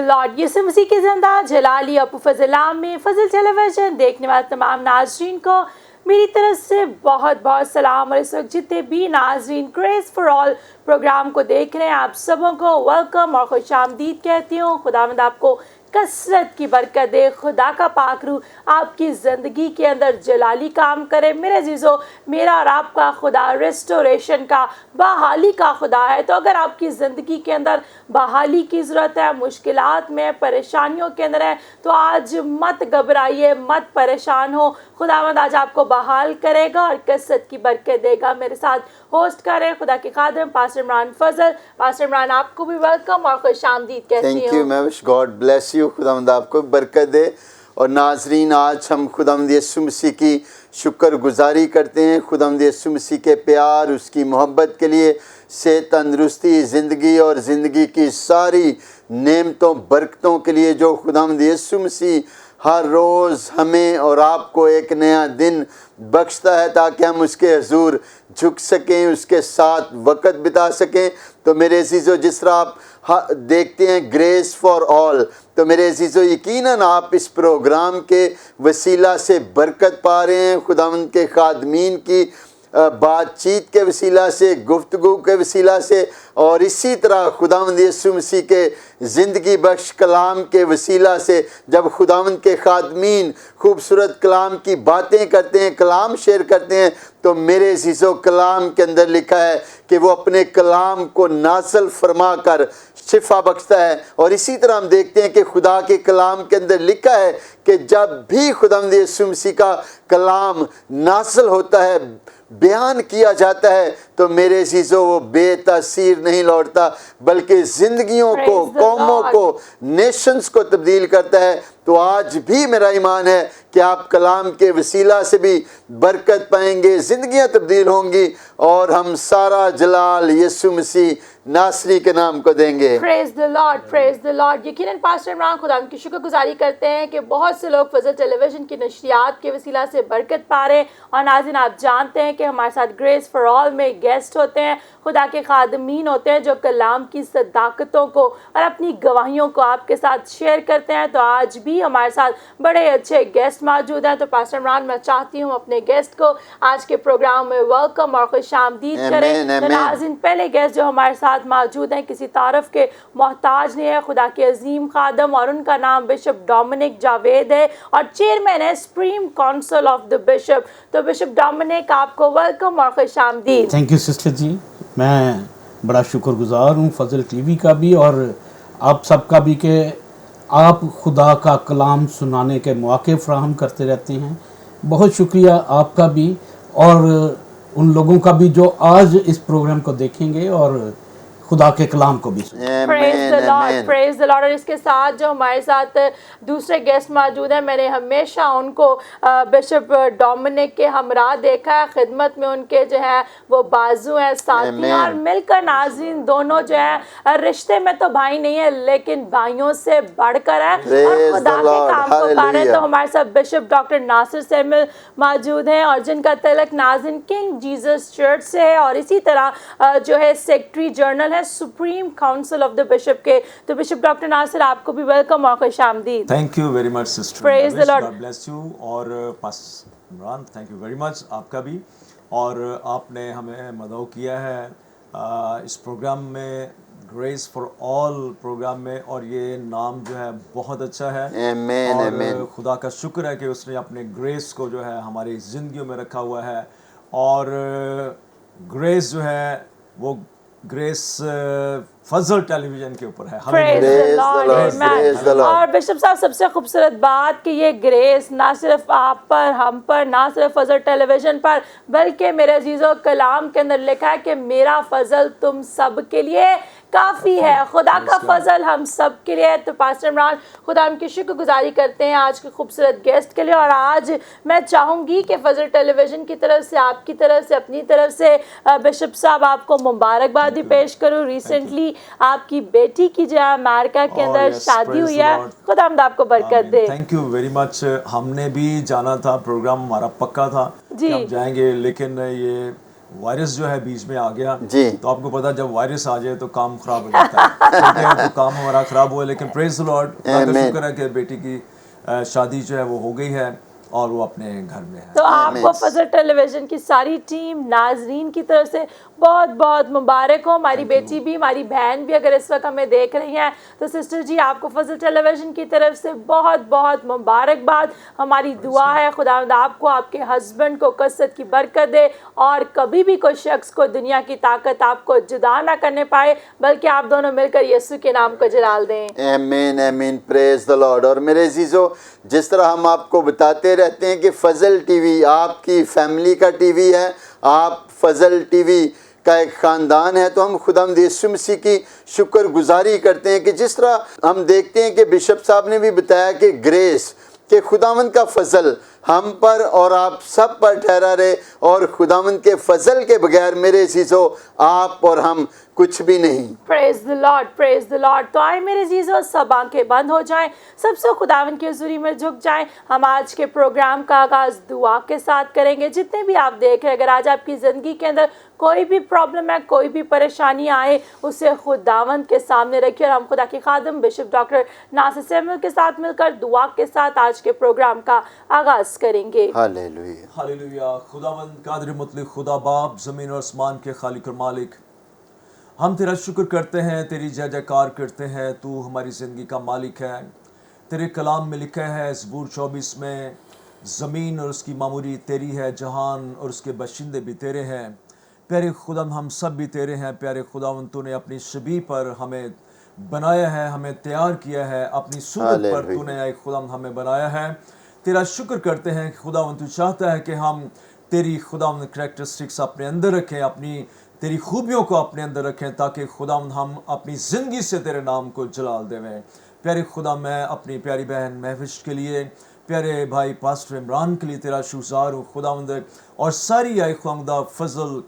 Lord. यीशु मसीह की जिंदा जलाली अपू फजल में फजल टेलीविजन देखने वाले तमाम नाजरीन को मेरी तरफ से बहुत बहुत सलाम। और इस वक्त जितने भी नाजरीन ग्रेस फॉर ऑल प्रोग्राम को देख रहे हैं, आप सबों को वेलकम और खुश आमदीद कहती हूँ। खुदावंद आपको कसरत की बरकत दे। खुदा का पाक रूह आपकी ज़िंदगी के अंदर जलाली काम करे। मेरे अजीज़ों, मेरा और आपका खुदा रेस्टोरेशन का, बहाली का खुदा है। तो अगर आपकी ज़िंदगी के अंदर बहाली की ज़रूरत है, मुश्किलात में, परेशानियों के अंदर है, तो आज मत घबराइए, मत परेशान हो। खुदावंद आज आपको बहाल करेगा और कसरत की बरकत देगा। मेरे साथ होस्ट करें खुदा के खादिम पास्टर इमरान फजल। पास्टर इमरान, आपको भी वेलकम और खुश आमदीद कहती हूँ। थैंक यू, मैं विश गॉड ब्लेस यू। खुदावंद आपको बरकत दे। और नाजरीन, आज हम खुदावंद यीशु मसीह की शुक्रगुजारी करते हैं, खुदावंद यीशु मसीह के प्यार, उसकी मोहब्बत के लिए, सेहत, तंदरुस्ती, ज़िंदगी और ज़िंदगी की सारी नेमतों, बरकतों के लिए जो खुदावंद यीशु मसीह हर रोज़ हमें और आपको एक नया दिन बख्शता है ताकि हम उसके हुजूर झुक सकें, उसके साथ वक़्त बिता सकें। तो मेरे अज़ीज़ों, जिस तरह आप देखते हैं ग्रेस फॉर ऑल, तो मेरे अज़ीज़ों यकीनन आप इस प्रोग्राम के वसीला से बरकत पा रहे हैं। खुदावंद के खादमीन की बातचीत के वसीला से, गुफ्तगू के वसीला से, और इसी तरह खुदावंद यीशु मसीह के ज़िंदगी बख्श कलाम के वसीला से जब खुदावंद के खादमीन खूबसूरत कलाम की बातें करते हैं, कलाम शेयर करते हैं, तो मेरे अज़ीज़ों कलाम के अंदर लिखा है कि वो अपने कलाम को नाज़िल फरमा कर शिफा बख्शता है। और इसी तरह हम देखते हैं कि खुदा के कलाम के अंदर लिखा है कि जब भी खुदावंद यीशु मसीह का कलाम नाज़िल होता है, बयान किया जाता है, तो मेरे अज़ीज़ों वो बेतासीर नहीं लौटता, बल्कि ज़िंदगियों को, कौमों को, नेशंस को तब्दील करता है। तो आज भी मेरा ईमान है कि आप कलाम के वसीला से भी बरकत पाएंगे, ज़िंदगियां तब्दील होंगी, और हम सारा जलाल यीशु मसीह नासरी के नाम को देंगे। Praise the Lord, praise the Lord. यकीनन पास्टर इमरान खुदा की शुक्रगुजारी करते हैं कि बहुत से लोग फजल टेलीविजन की नशरियात के वसीला से बरकत पा रहे हैं। और नाज़रीन, आप जानते हैं कि हमारे साथ ग्रेस फॉर ऑल में गेस्ट होते हैं, खुदा के खादमीन होते हैं, जो कलाम की सदाकतों को और अपनी गवाहियों को आपके साथ शेयर करते हैं। तो आज भी हमारे साथ बड़े अच्छे गेस्ट मौजूद हैं। तो पास्टर इमरान, मैं चाहती हूँ अपने गेस्ट को आज के प्रोग्राम में वेलकम और खुश आमदीद करें। तो नाज़रीन, पहले गेस्ट जो हमारे साथ मौजूद हैं, किसी तारफ़ के मोहताज नहीं है, खुदा के अजीम खादम, और उनका नाम बिशप डोमिनिक जावेद है और चेयरमैन है supreme council of the bishop. तो बिशप डोमिनिक, आपको वेलकम और खुश आमदीद। थैंक यू सिस्टर जी, मैं बड़ा शुक्रगुजार हूँ फजल टीवी का भी और आप सबका भी कि आप खुदा का कलाम सुनाने के मौके फराहम करते रहते हैं। बहुत शुक्रिया आपका भी और उन लोगों का भी जो आज इस प्रोग्राम को देखेंगे और खुदा के कलाम को भी। Praise the Lord, praise the Lord. और इसके साथ जो हमारे साथ दूसरे गेस्ट मौजूद हैं, मैंने हमेशा उनको बिशप डोमिनिक के हमरा देखा है, खिदमत में उनके जो है वो बाजू हैं, साथी हैं, और मिलकर नाज़रीन दोनों जो है रिश्ते में तो भाई नहीं है लेकिन भाइयों से बढ़कर है और खुदा के काम को कर रहे हैं। तो हमारे साथ बिशप डॉक्टर नासिर सैमुअल मौजूद हैं और जिनका तलक नाज़रीन किंग जीसस चर्च से है, और इसी तरह जो है secretary general supreme council of the bishop के। तो बिशप डॉक्टर नासिर, आपको भी वेलकम और खुशामदीद। Thank you very much sister, praise the lord, God bless you. और pastor Imran, thank you very much आपका भी, और आपने हमें मदऊ किया है इस प्रोग्राम में, ग्रेस फॉर ऑल प्रोग्राम में, और ये नाम जो है बहुत अच्छा है। आमीन, और आमीन। खुदा का शुक्र है कि उसने अपने ग्रेस को जो है हमारी ज़िंदगियों में रखा हुआ है। और ग्रेस जो है वो ग्रेस फजल टेलीविजन के ऊपर है। Praise the Lord, Amen। और बिशप साहब, सबसे खूबसूरत बात कि ये ग्रेस ना सिर्फ आप पर, हम पर, ना सिर्फ फजल टेलीविजन पर, बल्कि मेरे अजीज़ों कलाम के अंदर लिखा है कि मेरा फजल तुम सब के लिए काफ़ी है। खुदा का फजल हम सब के लिए है। तो पास्टर इमरान, खुदा हम की शुक्रगुजारी करते हैं आज के खूबसूरत गेस्ट के लिए। और आज मैं चाहूँगी कि फजल टेलीविजन की तरफ से, आपकी तरफ से, अपनी तरफ से बिशप साहब आपको मुबारकबाद भी पेश करूँ। रिसेंटली आपकी बेटी की जो है अमेरिका के अंदर शादी हुई है, खुदा हमद आपको बरकत दे। Thank you very much. हमने भी जाना था, प्रोग्राम हमारा पक्का था कि हम जाएंगे, लेकिन ये वायरस जो है बीच में आ गया जी। तो आपको पता जब वायरस आ जाए तो काम खराब हो जाता है ठीक है तो काम हमारा खराब हुआ लेकिन प्रेज द लॉर्ड का Amen. शुक्र है कि बेटी की शादी जो है वो हो गई है और वो अपने घर में है। तो आपको फजल टेलीविजन की सारी टीम नाजरीन की तरफ से बहुत बहुत मुबारक हो। हमारी बेटी भी, हमारी बहन भी अगर इस वक्त हमें देख रही हैं तो सिस्टर जी आपको फजल टेलीविजन की तरफ से बहुत बहुत मुबारकबाद। हमारी दुआ है खुदावंद आपको, आपके हस्बैंड को कसरत की बरकत दे और कभी भी कोई शख्स को दुनिया की ताकत आपको जुदा ना करने पाए, बल्कि आप दोनों मिलकर यीशु के नाम को जलाल दें। आमीन आमीन, प्रेज द लॉर्ड। और मेरे अजीज़ों, जिस तरह हम आपको बताते रहते हैं कि फजल टीवी आपकी फैमिली का टीवी है, आप फजल टीवी का एक ख़ानदान है, तो हम खुदावंद यीशु मसीह की शुक्रगुजारी करते हैं कि जिस तरह हम देखते हैं कि बिशप साहब ने भी बताया कि ग्रेस, कि खुदावंद का फजल हम पर और आप सब पर ठहरा रहे, और खुदावंद के फजल के बगैर मेरे अजीज़ों आप और हम कुछ भी नहीं। Praise the Lord, praise the Lord. तो आए मेरे अजीज़ों, सब आंखें बंद हो जाएं, सबसे खुदावंद की हुज़ूरी में झुक जाएं। हम आज के प्रोग्राम का आगाज़ दुआ के साथ करेंगे। जितने भी आप देख रहे हैं, अगर आज आपकी ज़िंदगी के अंदर कोई भी प्रॉब्लम है, कोई भी परेशानी आए, उसे खुदावंद के सामने रखिए और हम खुदा के खादिम बिशप डॉक्टर नासिर सैमुअल के साथ मिलकर दुआ के साथ आज के प्रोग्राम का आगाज़ करेंगे। Hallelujah hallelujah. खुदावंद कादिर मुतलक खुदा बाप, ज़मीन और आसमान के खालिक और मालिक, हम तेरा शुक्र करते हैं, तेरी जय जयकार करते हैं। तू हमारी ज़िंदगी का मालिक है। तेरे कलाम में लिखा है ज़बूर 24 में, ज़मीन और उसकी मामूरी तेरी है, जहान और उसके बशिंदे भी तेरे हैं। प्यारे खुदावंद, हम सब भी तेरे हैं। प्यारे खुदावंद, तूने अपनी शबीह पर हमें बनाया है, हमें तैयार किया है, अपनी सूरत पर तूने खुदावंद हमें बनाया है। तेरा शुक्र करते हैं कि खुदावंद तू चाहता है कि हम तेरी खुदावंद करैक्टरिस्टिक्स अपने अंदर रखें, अपनी तेरी खूबियों को अपने अंदर रखें, ताकि खुदावंद हम अपनी ज़िंदगी से तेरे नाम को जलाल देवें। प्यारे खुदा, मैं अपनी प्यारी बहन महविश के लिए, प्यारे भाई पास्टर इमरान के लिए तेरा शुक्रगुज़ार हूँ खुदावंद, और सारी आए खुदा फजल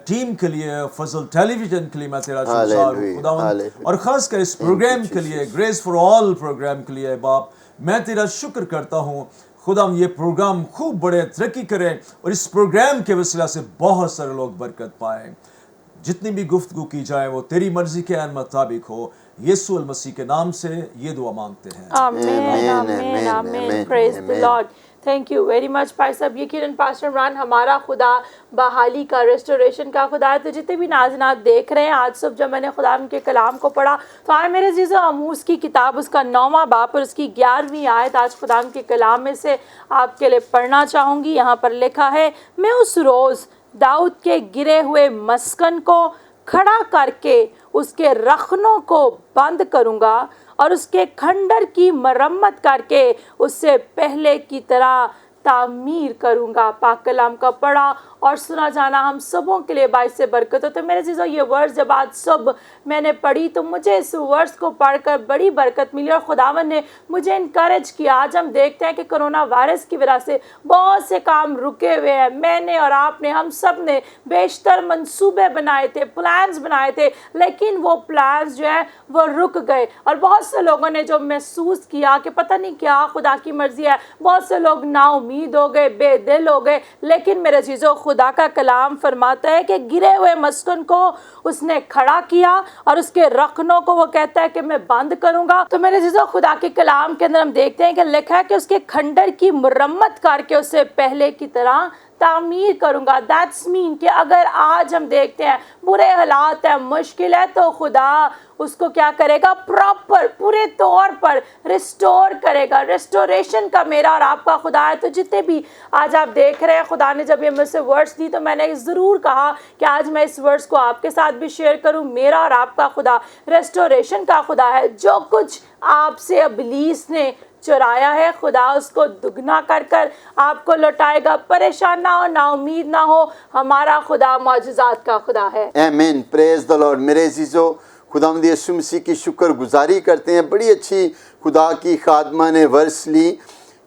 टीम के लिए, फजल टेलीविज़न के लिए मैं तेरा शुक्रगुज़ार हूँ खुदावंद, और ख़ास कर इस प्रोग्राम के लिए, ग्रेस फॉर ऑल प्रोग्राम के लिए बाप मैं तेरा शुक्र करता हूँ खुदावंद। ये प्रोग्राम खूब बड़े तरक्की करें और इस प्रोग्राम के वसीला से बहुत सारे लोग बरकत पाएँ। जितनी भी गुफ्तगू की जाए वो तेरी मर्जी के मुताबिक हो। यीशु मसीह के नाम से ये दुआ मांगते हैं, आमीन आमीन आमीन। Praise the Lord. Thank you very much भाई साहब। यकीनन पास्टर इमरान, हमारा खुदा बहाली का, रेस्टोरेशन का खुदा है। तो जितने भी नाज़रीन आप देख रहे हैं, आज सुबह जब मैंने खुदा के कलाम को पढ़ा तो आए मेरे अज़ीज़ों, आमूस की किताब उसका 9वां बाब और उसकी 11वीं आयत आज खुदा के कलाम में से आपके लिए पढ़ना चाहूँगी। यहाँ पर लिखा है, मैं उस रोज़ दाऊद के गिरे हुए मस्कन को खड़ा करके उसके रखनों को बंद करूँगा और उसके खंडर की मरम्मत करके उससे पहले की तरह तामीर करूँगा। पाक कलाम का पढ़ा और सुना जाना हम सबों के लिए बाइस से बरकत हो। तो मेरे चीज़ों, ये वर्स जब आज सब मैंने पढ़ी तो मुझे इस वर्स को पढ़कर बड़ी बरकत मिली और खुदावन ने मुझे इनकरेज किया। आज हम देखते हैं कि कोरोना वायरस की वजह से बहुत से काम रुके हुए हैं। मैंने और आपने, हम सब ने बेशतर मंसूबे बनाए थे, प्लान्स बनाए थे, लेकिन वो प्लान्स जो है वो रुक गए और बहुत से लोगों ने जो महसूस किया कि पता नहीं क्या खुदा की मर्जी है, बहुत से लोग नाउमीद हो गए, बेदिल हो गए। लेकिन मेरे चीज़ों, खुदा का कलाम फरमाता है कि गिरे हुए मस्कन को उसने खड़ा किया और उसके रखनों को वो कहता है कि मैं बंद करूंगा। तो मेरे चीज़ों, खुदा के कलाम के अंदर हम देखते हैं कि लिखा है कि उसके खंडर की मुरम्मत करके उससे पहले की तरह तामीर करूंगा। दैट्स मीन कि अगर आज हम देखते हैं बुरे हालात है, मुश्किल है, तो खुदा उसको क्या करेगा, प्रॉपर पूरे तौर पर रिस्टोर करेगा। रिस्टोरेशन का मेरा और आपका खुदा है। तो जितने भी आज आप देख रहे हैं, खुदा ने जब ये मुझसे वर्ड्स दी तो मैंने ज़रूर कहा कि आज मैं इस वर्ड्स को आपके साथ भी शेयर करूं। मेरा और आपका खुदा रेस्टोरेशन का खुदा है। जो कुछ आपसे इब्लीस ने चुराया है, खुदा उसको दुगना कर कर आपको लौटाएगा। परेशान ना हो, ना उम्मीद ना हो, हमारा खुदा मौजज़ात का खुदा है। आमीन, प्रेज द लॉर्ड। मेरे अजीज़ों, खुदावंद यीशु मसीह की शुक्रगुजारी करते हैं। बड़ी अच्छी खुदा की खादमा ने वर्स ली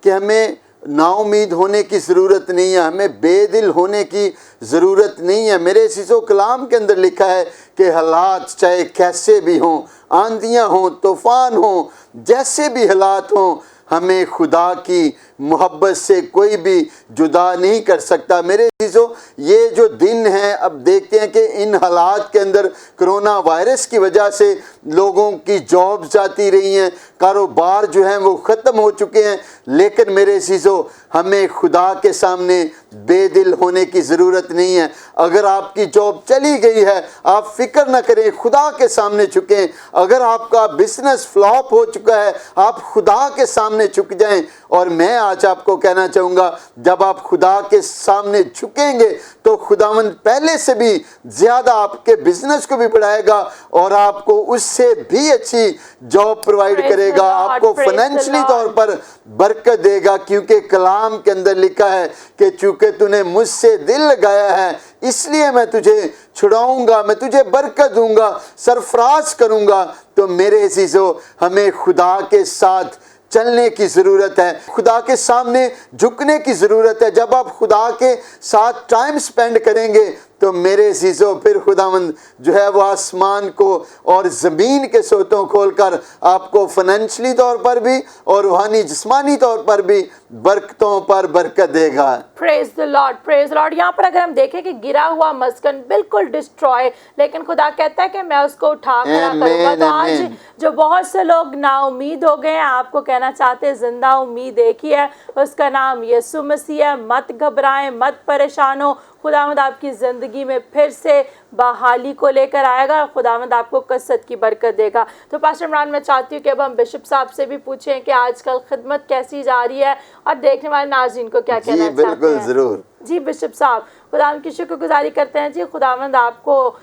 कि हमें नाउमीद होने की ज़रूरत नहीं है, हमें बेदिल होने की ज़रूरत नहीं है। मेरे अजीज़ों, कलाम के अंदर लिखा है कि हालात चाहे कैसे भी हों, आंधियाँ हों, तूफ़ान हों, जैसे भी हालात हों, हमें खुदा की मोहब्बत से कोई भी जुदा नहीं कर सकता। मेरे अज़ीज़ों, ये जो दिन हैं, अब देखते हैं कि इन हालात के अंदर कोरोना वायरस की वजह से लोगों की जॉब्स जाती रही हैं, कारोबार जो हैं वो ख़त्म हो चुके हैं, लेकिन मेरे अज़ीज़ों हमें खुदा के सामने बेदिल होने की ज़रूरत नहीं है। अगर आपकी जॉब चली गई है, आप फ़िक्र न करें, खुदा के सामने झुकें। अगर आपका बिजनेस फ्लॉप हो चुका है, आप खुदा के सामने झुक जाएं। और मैं आज आपको कहना चाहूँगा, जब आप खुदा के सामने झुकेंगे तो खुदावंद पहले से भी ज़्यादा आपके बिजनेस को भी बढ़ाएगा और आपको उससे भी अच्छी जॉब प्रोवाइड करेगा, आपको फाइनेंशियली तौर पर बरकत देगा, क्योंकि कलाम के अंदर लिखा है कि चूँकि तूने मुझसे दिल लगाया है इसलिए मैं तुझे छुड़ाऊंगा, मैं तुझे बरकत दूंगा, सरफराज करूंगा। तो मेरे अज़ीज़ों, हमें खुदा के साथ चलने की ज़रूरत है, खुदा के सामने झुकने की ज़रूरत है। जब आप खुदा के साथ टाइम स्पेंड करेंगे तो मेरे अज़ीज़ों फिर खुदावंद जो है वो आसमान को और ज़मीन के सोतों खोलकर आपको फाइनेंशियली तौर पर भी और रूहानी जिस्मानी तौर पर भी बरकतों पर बरकत देगा। Praise the Lord, praise the Lord. यहाँ पर अगर हम देखें कि गिरा हुआ मस्कन बिल्कुल डिस्ट्रॉय, लेकिन खुदा कहता है कि मैं उसको उठा खड़ा करूंगा। तो आज जो बहुत से लोग नाउमीद हो गए हैं, आपको कहना चाहते हैं जिंदा उम्मीद एक ही है, उसका नाम यीशु मसीह है। मत घबराएं, मत परेशान हो, खुदावंद आपकी ज़िंदगी में फिर से बहाली को लेकर आएगा, खुदावंद आपको कसरत की बरकत देगा। तो पास्टर इमरान, मैं चाहती हूँ कि अब हम बिशप साहब से भी पूछें कि आजकल खिदमत कैसी जा रही है और देखने वाले नाज़रीन को क्या कहना चाहते हैं। बिल्कुल ज़रूर जी बिशप साहब, खुदावंद की शुक्रगुजारी करते हैं जी। खुदावंद आपको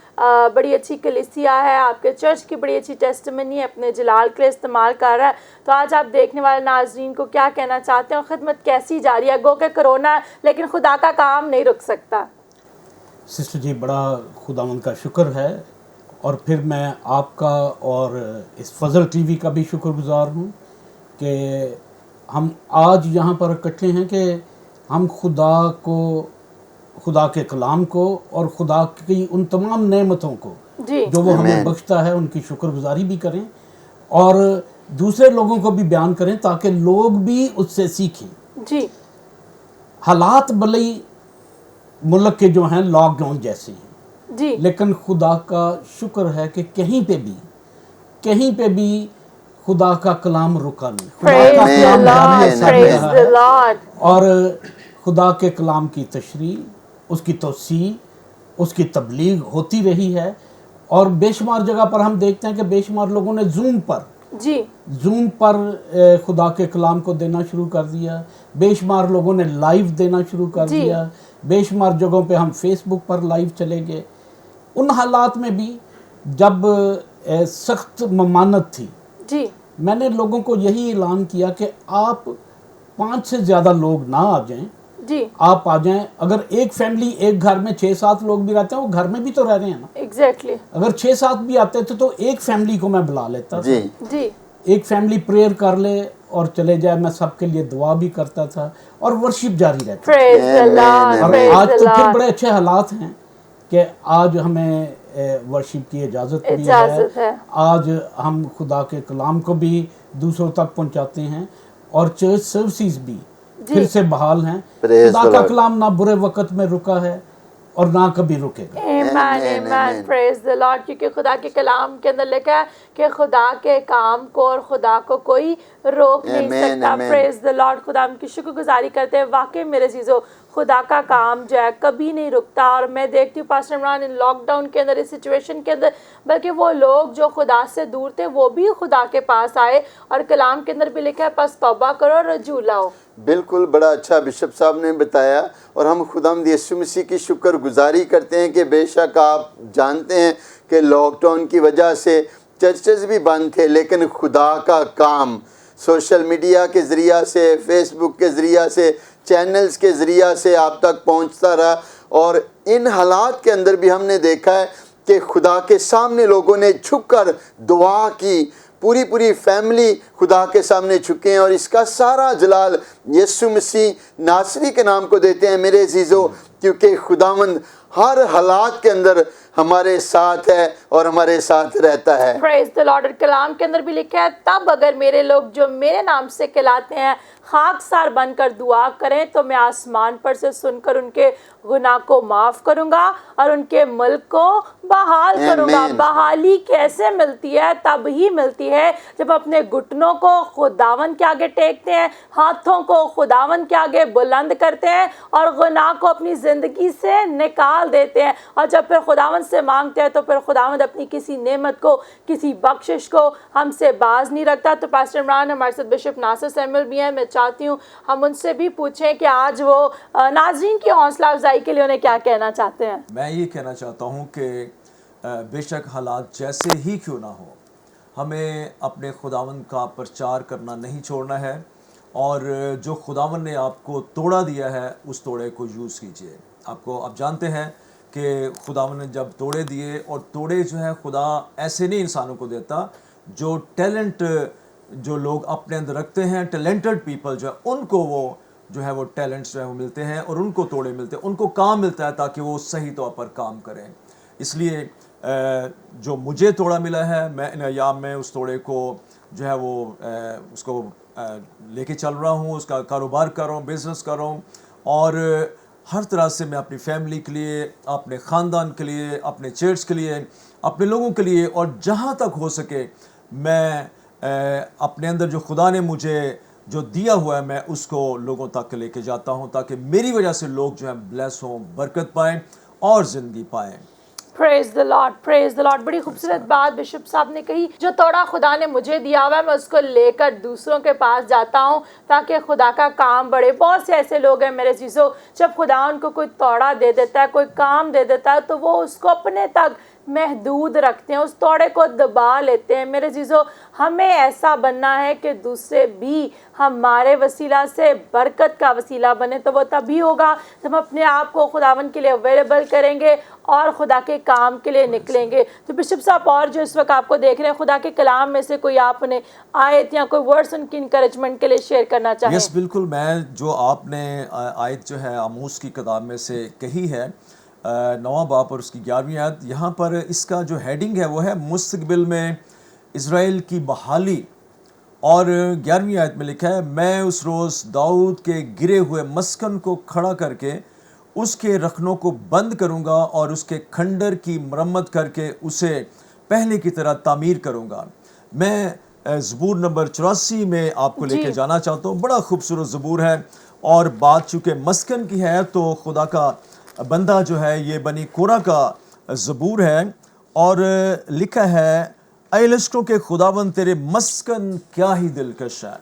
बड़ी अच्छी कलीसिया है, आपके चर्च की बड़ी अच्छी टेस्टिमनी है, अपने जलाल के लिए इस्तेमाल कर रहा है। तो आज आप देखने वाले नाज़रीन को क्या कहना चाहते हैं और ख़िदमत कैसी जा रही है? गो के कोरोना है, लेकिन खुदा का काम नहीं रुक सकता। सिस्टर जी, बड़ा खुदावंद का शुक्र है, और फिर मैं आपका और इस फजल टीवी का भी शुक्रगुजार हूँ कि हम आज यहाँ पर इकट्ठे हैं कि हम खुदा के कलाम को और खुदा की उन तमाम नेमतों को जो वो हमें बख्शता है उनकी शुक्रगुजारी भी करें और दूसरे लोगों को भी बयान करें, ताकि लोग भी उससे सीखें। जी, हालात भले ही मुल्क के जो हैं लॉकडाउन जैसे हैं जी, लेकिन खुदा का शुक्र है कि कहीं पे भी खुदा का कलाम रुका नहीं, खुदा का कलाम जारी है, और खुदा के कलाम की तशरीह, उसकी तौसीह, उसकी तबलीग होती रही है। और बेशुमार जगह पर हम देखते हैं कि बेशुमार लोगों ने जूम पर खुदा के कलाम को देना शुरू कर दिया, बेशुमार लोगों ने लाइव देना शुरू कर दिया, बेशुमार जगहों पे हम फेसबुक पर लाइव चले गए। उन हालात में भी जब सख्त ममानत थी जी, मैंने लोगों को यही ऐलान किया कि आप 5 से ज़्यादा लोग ना आ जाएं जी, आप आ जाएं। अगर एक फैमिली, एक घर में 6-7 लोग भी रहते हैं, वो घर में भी तो रह रहे हैं ना। एग्जैक्टली अगर 6-7 भी आते थे तो एक फैमिली को मैं बुला लेता जी जी, एक फैमिली प्रेयर कर ले और चले जाए, मैं सबके लिए दुआ भी करता था और वर्शिप जारी रहती थी। और आज तो फिर बड़े अच्छे हालात हैं कि आज हमें वर्शिप की इजाज़त मिली है। आज हम खुदा के कलाम को भी दूसरों तक पहुंचाते हैं और चर्च सर्विसेज भी फिर से बहाल हैं। खुदा का कलाम ना बुरे वक्त में रुका है और ना कभी रुकेगा। आमीन, प्रेज द लॉर्ड। क्योंकि खुदा के कलाम के अंदर लिखा है कि खुदा के काम को और खुदा को कोई रोक नहीं सकता। Praise the Lord. खुदा की शुक्रगुजारी करते हैं। वाकई मेरे चीज़ों, खुदा का काम जो है कभी नहीं रुकता। और मैं देखती हूँ पास्टर इमरान, इन लॉकडाउन के अंदर, इस सिचुएशन के अंदर, बल्कि वो लोग जो खुदा से दूर थे वो भी खुदा के पास आए, और कलाम के अंदर भी लिखा है बस तौबा करो, रजू लाओ। बिल्कुल, बड़ा अच्छा बिशप साहब ने बताया। और हम खुदावंद यीशु मसीह की शुक्रगुजारी करते हैं कि बेशक आप जानते हैं कि लॉकडाउन की वजह से चर्चेस भी बंद थे, लेकिन खुदा का काम सोशल मीडिया के ज़रिया से, फेसबुक के ज़रिया से, चैनल्स के ज़रिया से आप तक पहुंचता रहा। और इन हालात के अंदर भी हमने देखा है कि खुदा के सामने लोगों ने झुककर दुआ की, पूरी फैमिली खुदा के सामने झुके हैं, और इसका सारा जलाल यीशु मसीह नासरी के नाम को देते हैं। मेरे अजीज़ों, کیونکہ خداوند ہر حالات کے اندر ہمارے ساتھ ہے اور ہمارے ساتھ رہتا ہے. پریز دی لارڈ. اور کلام کے اندر بھی لکھا ہے تب اگر میرے لوگ جو میرے نام سے کہلاتے ہیں خاکسار بن کر دعا کریں تو میں آسمان پر سے سن کر ان کے گناہ کو معاف کروں گا اور ان کے ملک کو بحال کروں گا. آمین. بحالی کیسے ملتی ہے؟ تب ہی ملتی ہے جب اپنے گھٹنوں کو خداوند کے آگے ٹیکتے ہیں, ہاتھوں کو خداوند کے آگے بلند کرتے ہیں اور گناہ کو اپنی زندگی سے نکال دیتے ہیں. اور جب پھر خداوند سے مانگتے ہیں تو پھر خداوند اپنی کسی نعمت کو, کسی بخشش کو ہم سے باز نہیں رکھتا. تو پاسٹر عمران ہمارے ساتھ بشپ ناصر سیمول بھی ہیں, میں چاہتی ہوں ہم ان سے بھی پوچھیں کہ آج وہ ناظرین کی حوصلہ افزائی کے لیے انہیں کیا کہنا چاہتے ہیں. میں یہ کہنا چاہتا ہوں کہ بے شک حالات جیسے ہی کیوں نہ ہو, ہمیں اپنے خداوند کا پرچار کرنا نہیں چھوڑنا ہے, اور جو خداوند نے آپ کو توڑا دیا ہے اس توڑے کو یوز کیجئے. آپ جانتے ہیں کہ خداوند نے جب توڑے دیے, اور توڑے جو ہے خدا ایسے نہیں انسانوں کو دیتا, جو ٹیلنٹ جو لوگ اپنے اندر رکھتے ہیں, ٹیلنٹڈ پیپل جو ہے ان کو وہ ٹیلنٹس جو ہے وہ ملتے ہیں, اور ان کو توڑے ملتے ہیں, ان کو کام ملتا ہے تاکہ وہ صحیح طور پر کام کریں. اس لیے جو مجھے توڑا ملا ہے, میں ان ایام میں اس توڑے کو جو ہے وہ اس کو لے کے چل رہا ہوں, اس کا کاروبار کر رہا ہوں, بزنس کر رہا ہوں, اور ہر طرح سے میں اپنی فیملی کے لیے, اپنے خاندان کے لیے, اپنے چرچ کے لیے, اپنے لوگوں کے لیے, اور جہاں تک ہو سکے میں اپنے اندر جو خدا نے مجھے جو دیا ہوا ہے میں اس کو لوگوں تک لے کے جاتا ہوں, تاکہ میری وجہ سے لوگ جو ہیں بلیس ہوں, برکت پائیں اور زندگی پائیں. پریز دی لارڈ, پریز دی لارڈ. بڑی خوبصورت بات بشپ صاحب نے کہی. جو توڑا خدا نے مجھے دیا ہوا ہے میں اس کو لے کر دوسروں کے پاس جاتا ہوں تاکہ خدا کا کام بڑھے. بہت سے ایسے لوگ ہیں میرے عزیزو, جب خدا ان کو کوئی توڑا دے دیتا ہے, کوئی کام دے دیتا ہے, تو وہ اس کو اپنے تک محدود رکھتے ہیں, اس توڑے کو دبا لیتے ہیں. میرے عزیزو, ہمیں ایسا بننا ہے کہ دوسرے بھی ہمارے وسیلہ سے برکت کا وسیلہ بنے. تو وہ تبھی ہوگا جب ہم اپنے آپ کو خداوند کے لیے اویلیبل کریں گے اور خدا کے کام کے لیے نکلیں گے. تو بشپ صاحب, اور جو اس وقت آپ کو دیکھ رہے ہیں, خدا کے کلام میں سے کوئی آپ نے آیت یا کوئی ورڈز ان کی انکریجمنٹ کے لیے شیئر کرنا چاہیں؟ یس بالکل, میں جو آپ نے آیت جو ہے آموس کی کتاب میں سے کہی ہے, 9واں باب اور اس کی 11ویں آیت, یہاں پر اس کا جو ہیڈنگ ہے وہ ہے مستقبل میں اسرائیل کی بحالی. اور 11ویں آیت میں لکھا ہے, میں اس روز داؤد کے گرے ہوئے مسکن کو کھڑا کر کے اس کے رکھنوں کو بند کروں گا اور اس کے کھنڈر کی مرمت کر کے اسے پہلے کی طرح تعمیر کروں گا. میں زبور نمبر 84 میں آپ کو لے کے جانا چاہتا ہوں. بڑا خوبصورت زبور ہے, اور بات چونکہ مسکن کی ہے تو خدا کا بندہ جو ہے یہ بنی کورہ کا زبور ہے, اور لکھا ہے اے لشکروں کے خداوند تیرے مسکن کیا ہی دلکش ہے.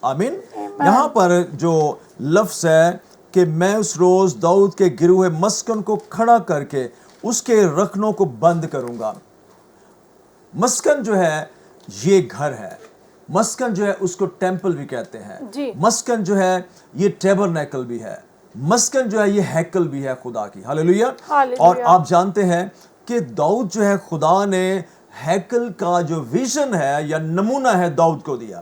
آمین. یہاں پر جو لفظ ہے کہ میں اس روز داؤد کے گرے ہوئے مسکن کو کھڑا کر کے اس کے رکھنوں کو بند کروں گا. مسکن جو ہے یہ گھر ہے, مسکن جو ہے اس کو ٹیمپل بھی کہتے ہیں, مسکن جو ہے یہ ٹیبرنیکل بھی ہے, مسکن جو ہے یہ ہیکل بھی ہے خدا کی. ہاللیلویہ. اور آپ جانتے ہیں کہ داؤد جو ہے خدا نے ہیکل کا جو ویژن ہے یا نمونہ ہے داؤد کو دیا.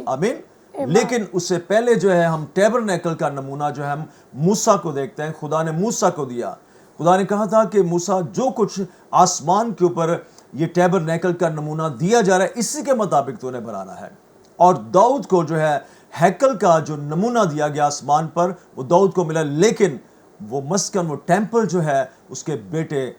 آمین. لیکن اس سے پہلے جو ہے ہم ٹیبرنیکل کا نمونہ جو ہے ہم موسیٰ کو دیکھتے ہیں. خدا نے موسیٰ کو دیا. خدا نے کہا تھا کہ موسیٰ جو کچھ آسمان کے اوپر یہ ٹیبرنیکل کا نمونہ دیا جا رہا ہے اسی کے مطابق تو نے بنانا ہے. اور داؤد کو جو ہے ہیکل کا جو نمونہ دیا گیا آسمان پر وہ داؤد کو ملا, لیکن وہ مسکن, وہ ٹیمپل جو ہے اس کے بیٹے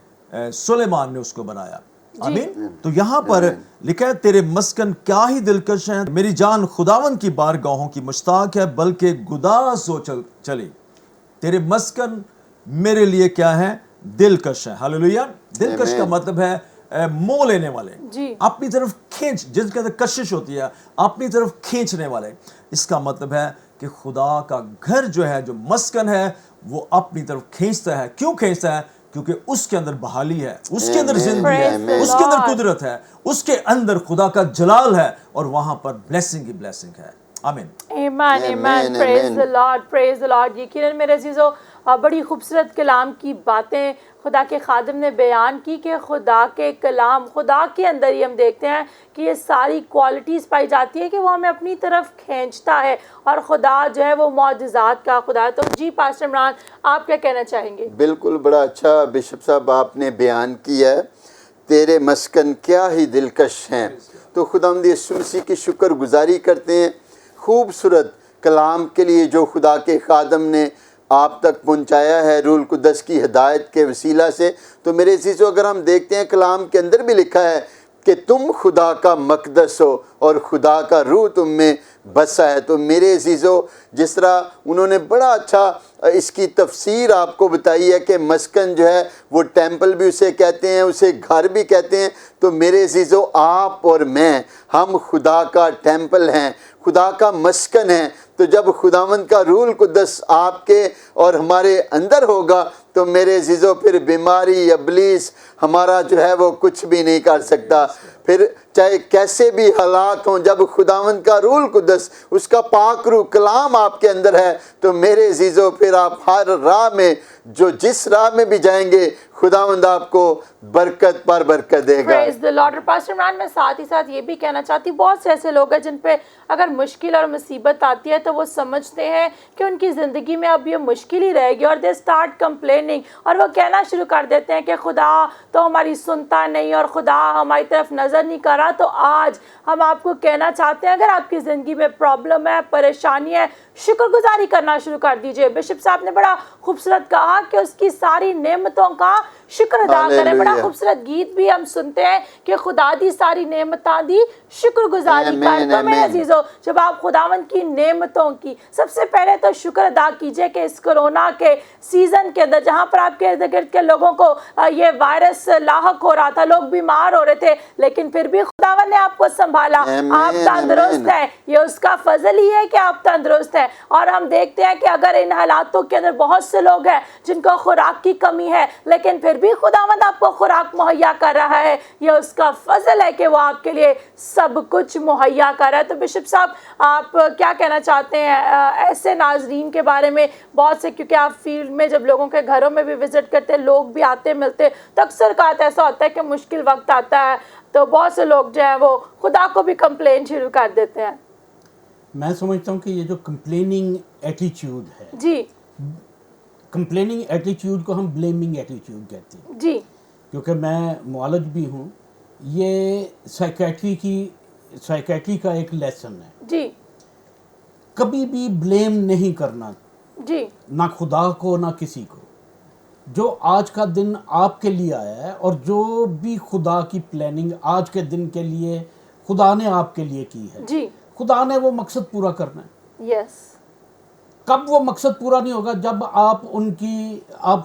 سلیمان نے اس کو بنایا. آمین. تو یہاں پر لکھا ہے تیرے مسکن کیا ہی دلکش ہیں, میری جان خداوند کی بارگاہوں کی مشتاق ہے بلکہ گداز ہو چلی. تیرے مسکن میرے لیے کیا ہے؟ دلکش ہے. ہاللیلویہ. دلکش کا مطلب ہے مو لینے والے, اپنی طرف کھینچ, جس کے اندر کشش ہوتی ہے اپنی طرف کھینچنے والے. اس کا مطلب ہے کہ خدا کا گھر جو ہے, جو مسکن ہے, وہ اپنی طرف کھینچتا ہے. کیوں کھینچتا ہے؟ کیونکہ اس کے اندر بحالی ہے, اس کے اندر زندگی ہے, اس کے اندر قدرت ہے, اس کے اندر خدا کا جلال ہے, اور وہاں پر بلیسنگ ہی بلیسنگ ہے. آمین. ایمان ایمان. پریز دی لارڈ, پریز دی لارڈ. یقیناً میرے عزیزو بڑی خوبصورت کلام کی باتیں خدا کے خادم نے بیان کی کہ خدا کے کلام، خدا کے اندر ہی ہم دیکھتے ہیں کہ یہ ساری کوالٹیز پائی جاتی ہے کہ وہ ہمیں اپنی طرف کھینچتا ہے، اور خدا جو ہے وہ معجزات کا خدا ہے۔ تو جی پاسٹر عمران، آپ کیا کہنا چاہیں گے؟ بالکل، بڑا اچھا بشپ صاحب آپ نے بیان کیا ہے، تیرے مسکن کیا ہی دلکش ہیں۔ تو خداوند یسوع مسیح کی شکر گزاری کرتے ہیں خوبصورت کلام کے لیے جو خدا کے خادم نے آپ تک پہنچایا ہے روح القدس کی ہدایت کے وسیلہ سے۔ تو میرے عزیزو، اگر ہم دیکھتے ہیں کلام کے اندر بھی لکھا ہے کہ تم خدا کا مقدس ہو اور خدا کا روح تم میں بسا ہے۔ تو میرے عزیزو، جس طرح انہوں نے بڑا اچھا اس کی تفسیر آپ کو بتائی ہے کہ مسکن جو ہے وہ ٹیمپل بھی اسے کہتے ہیں، اسے گھر بھی کہتے ہیں۔ تو میرے عزیزو، آپ اور میں، ہم خدا کا ٹیمپل ہیں، خدا کا مسکن ہیں۔ تو جب خداوند کا روح القدس آپ کے اور ہمارے اندر ہوگا تو میرے عزیزو پھر بیماری، ابلیس ہمارا جو ہے وہ کچھ بھی نہیں کر سکتا۔ پھر چاہے کیسے بھی حالات ہوں، جب خداوند کا روح القدس، اس کا پاک روح کلام آپ کے اندر ہے تو میرے عزیزو پھر آپ ہر راہ میں، جو جس راہ میں بھی جائیں گے، خداوند آپ کو برکت پر برکت دے گا۔ Praise the Lord۔ اور پاسٹر عمران، میں ساتھ ہی ساتھ یہ بھی کہنا چاہتی ہوں، بہت سے ایسے لوگ ہیں جن پہ اگر مشکل اور مصیبت آتی ہے تو وہ سمجھتے ہیں کہ ان کی زندگی میں اب یہ مشکل ہی رہے گی، اور دے اسٹارٹ کمپلیننگ، اور وہ کہنا شروع کر دیتے ہیں کہ خدا تو ہماری سنتا نہیں اور خدا ہماری طرف نظر نہیں کر رہا۔ تو آج ہم آپ کو کہنا چاہتے ہیں، اگر آپ کی زندگی میں پرابلم ہے، پریشانی ہے، شکر گزاری کرنا شروع کر دیجئے۔ بشپ صاحب نے بڑا خوبصورت کہا کہ اس کی ساری نعمتوں کا شکر ادا کریں۔ بڑا خوبصورت گیت بھی ہم سنتے ہیں کہ خدا دی ساری نعمتاں دی شکر گزاری کر۔ تو میرے عزیزو، جب آپ خداوند کی نعمتوں کی سب سے پہلے تو شکر ادا کیجئے کہ اس کرونا کے سیزن کے اندر، جہاں پر آپ کے ارد گرد کے لوگوں کو یہ وائرس لاحق ہو رہا تھا، لوگ بیمار ہو رہے تھے، لیکن پھر بھی خداوند نے آپ کو سنبھالا، آپ تندرست ہیں۔ یہ اس کا فضل ہی ہے کہ آپ تندرست ہیں۔ اور ہم دیکھتے ہیں کہ اگر ان حالاتوں کے اندر بہت سے لوگ ہیں جن کو خوراک کی کمی ہے، لیکن پھر بھی خداوند آپ کو خوراک مہیا کر رہا ہے، یہ اس کا فضل ہے کہ وہ آپ کے لیے سب کچھ مہیا کر رہا ہے۔ تو بشپ صاحب، آپ کیا کہنا چاہتے ہیں ایسے ناظرین کے بارے میں؟ بہت سے، کیونکہ آپ فیلڈ میں جب لوگوں کے گھروں میں بھی وزٹ کرتے ہیں، لوگ بھی آتے ملتے، تو اکثر اوقات ایسا ہوتا ہے کہ مشکل وقت آتا ہے تو بہت سے لوگ جو ہیں وہ خدا کو بھی کمپلین شروع کر دیتے ہیں۔ میں سمجھتا ہوں کہ یہ جو کمپلیننگ ایٹیچیوڈ ہے، جی، کمپلیننگ ایٹیچیوڈ کو ہم بلیمنگ ایٹیچیوڈ کہتے ہیں، جی، کیونکہ میں معالج بھی ہوں۔ یہ سائیکیٹری کا ایک لیسن ہے، جی، کبھی بھی بلیم نہیں کرنا، جی، نہ خدا کو نہ کسی کو۔ جو آج کا دن آپ کے لیے آیا ہے اور جو بھی خدا کی پلاننگ آج کے دن کے لیے خدا نے آپ کے لیے کی ہے، جی، خدا نے وہ مقصد پورا کرنا ہے۔ یس، کب وہ مقصد پورا نہیں ہوگا؟ جب آپ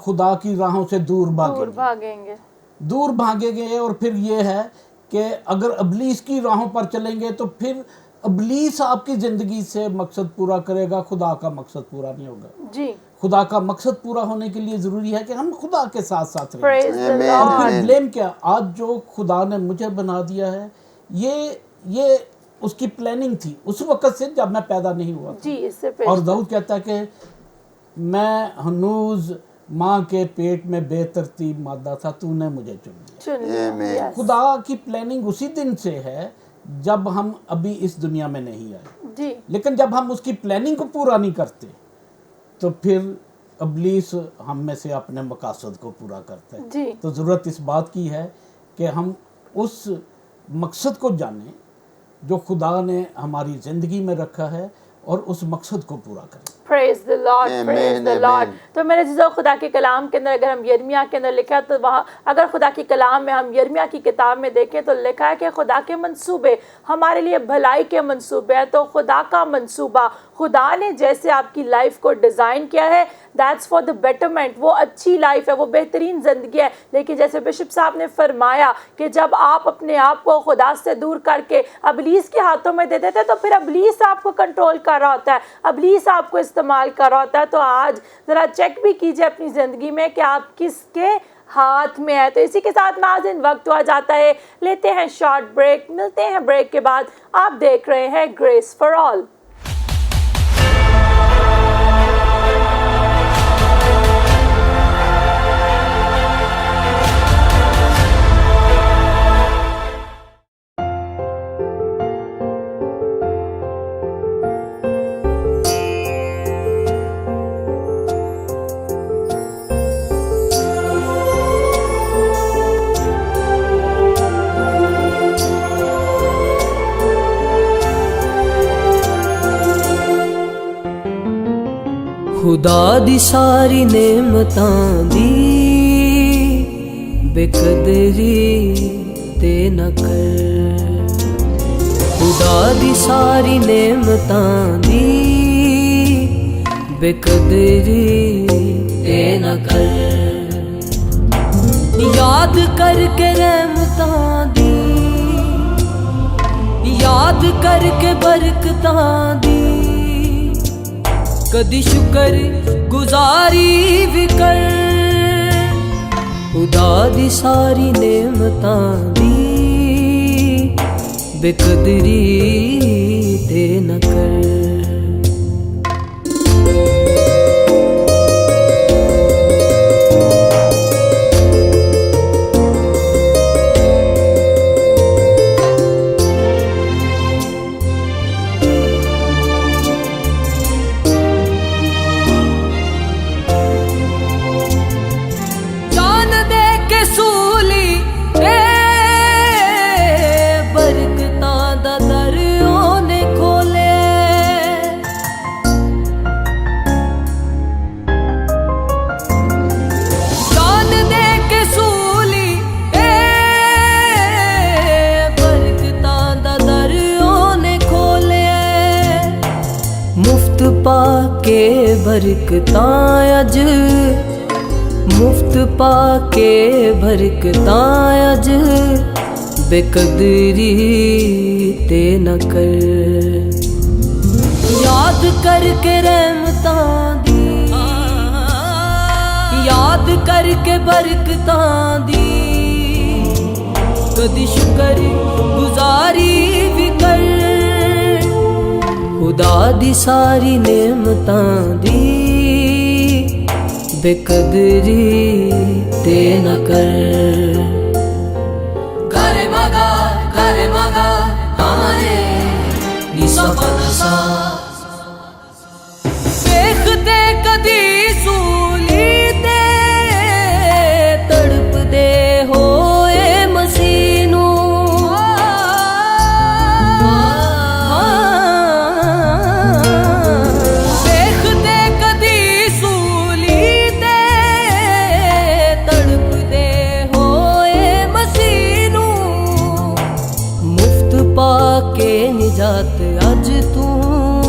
خدا کی راہوں سے دور بھاگیں گے، دور بھاگیں گے۔ اور پھر یہ ہے کہ اگر ابلیس کی راہوں پر چلیں گے تو پھر ابلیس آپ کی زندگی سے مقصد پورا کرے گا، خدا کا مقصد پورا نہیں ہوگا۔ جی، خدا کا مقصد پورا ہونے کے لیے ضروری ہے کہ ہم خدا کے ساتھ ساتھ رہیں۔ Praise the Amen. اور Lord۔ پھر بلیم کیا؟ آج جو خدا نے مجھے بنا دیا ہے، یہ اس کی پلاننگ تھی اس وقت سے جب میں پیدا نہیں ہوا تھا۔ جی، اس سے اور داؤد کہتا ہے کہ میں ہنوز ماں کے پیٹ میں بے ترتیب مادہ تھا، تو نے مجھے چن لیا۔ Amen. خدا کی پلاننگ اسی دن سے ہے جب ہم ابھی اس دنیا میں نہیں آئے، جی، لیکن جب ہم اس کی پلاننگ کو پورا نہیں کرتے تو پھر ابلیس ہم میں سے اپنے مقاصد کو پورا کرتا ہے۔ جی، تو ضرورت اس بات کی ہے کہ ہم اس مقصد کو جانیں جو خدا نے ہماری زندگی میں رکھا ہے اور اس مقصد کو پورا کریں۔ Praise the Lord, Amen, praise the amen. Lord۔ تو میرے عزیزو، خدا کے کلام کے اندر اگر ہم یرمیہ کے اندر لکھا ہے تو وہاں اگر خدا کے کلام میں ہم یرمیہ کی کتاب میں دیکھیں تو لکھا ہے کہ خدا کے منصوبے ہمارے لیے بھلائی کے منصوبے ہیں۔ تو خدا کا منصوبہ، خدا نے جیسے آپ کی لائف کو ڈیزائن کیا ہے، that's for the betterment، وہ اچھی لائف ہے، وہ بہترین زندگی ہے۔ لیکن جیسے بشپ صاحب نے فرمایا کہ جب آپ اپنے آپ کو خدا سے دور کر کے ابلیس کے ہاتھوں میں دے دیتے تو پھر ابلیس آپ کو کنٹرول کر رہا ہوتا ہے، ابلیس آپ کو استعمال کر رہا ہوتا ہے۔ تو آج ذرا چیک بھی کیجئے اپنی زندگی میں کہ آپ کس کے ہاتھ میں ہے۔ تو اسی کے ساتھ ناظرین، وقت ہوا جاتا ہے، لیتے ہیں شارٹ بریک، ملتے ہیں بریک کے بعد۔ آپ دیکھ رہے ہیں گریس فار آل۔ ਖੁਦਾ ਦੀ ਸਾਰੀ ਨੇਮਤਾਂ ਦੀ ਬੇਕਦਰੀ ਤੇ ਨਾ ਕਰ। ਖੁਦਾ ਦੀ ਸਾਰੀ ਨੇਮਤਾਂ ਦੀ ਬੇਕਦਰੀ ਤੇ ਨਾ ਕਰ। ਯਾਦ ਕਰਕੇ ਰਹਿਮਤਾਂ ਦੀ, ਯਾਦ ਕਰਕੇ ਬਰਕਤਾਂ ਦੀ, ਕਦੀ ਸ਼ੁਕਰ ਗੁਜ਼ਾਰੀ ਵੀ ਕਰ। ਖੁਦਾ ਦੀ ਸਾਰੀ ਨੇਮਤਾਂ ਦੀ ਬੇਕਦਰੀ ਤੇ ਨਾ ਕਰ। ਪਾ ਕੇ ਬਰਕਤਾਂ ਅੱਜ, ਮੁਫਤ ਪਾ ਕੇ ਬਰਕਤਾਂ ਅੱਜ, ਬੇਕਦਰੀ ਤੇ ਨਾ ਕਰ। ਯਾਦ ਕਰਕੇ ਰਹਿਮਤਾਂ ਦੀ, ਯਾਦ ਕਰਕੇ ਬਰਕਤਾਂ ਦੀ, ਕਦੀ ਸ਼ੁਕਰ ਗੁਜ਼ਾਰੀ ਵੀ ਕਰ। ਖੁਦਾ ਦੀ ਸਾਰੀ ਨੇਮਤਾਂ ਦੀ ਬੇਕਦਰੀ ਤੇ ਨਾ ਕਰ। ਗਰੇ ਮਗਾ ਹਮਾਰੇ ਨਿਸਾ ਪਦਸਾ ਵੇਖਦੇ ਕਦੀ ਸੂਲੀ ਤੇ ਤੜਪਦੇ ਹੋਏ ਮਸੀਹ ਨੂੰ। ਨਿਜਾਤ ਅੱਜ ਤੂੰ,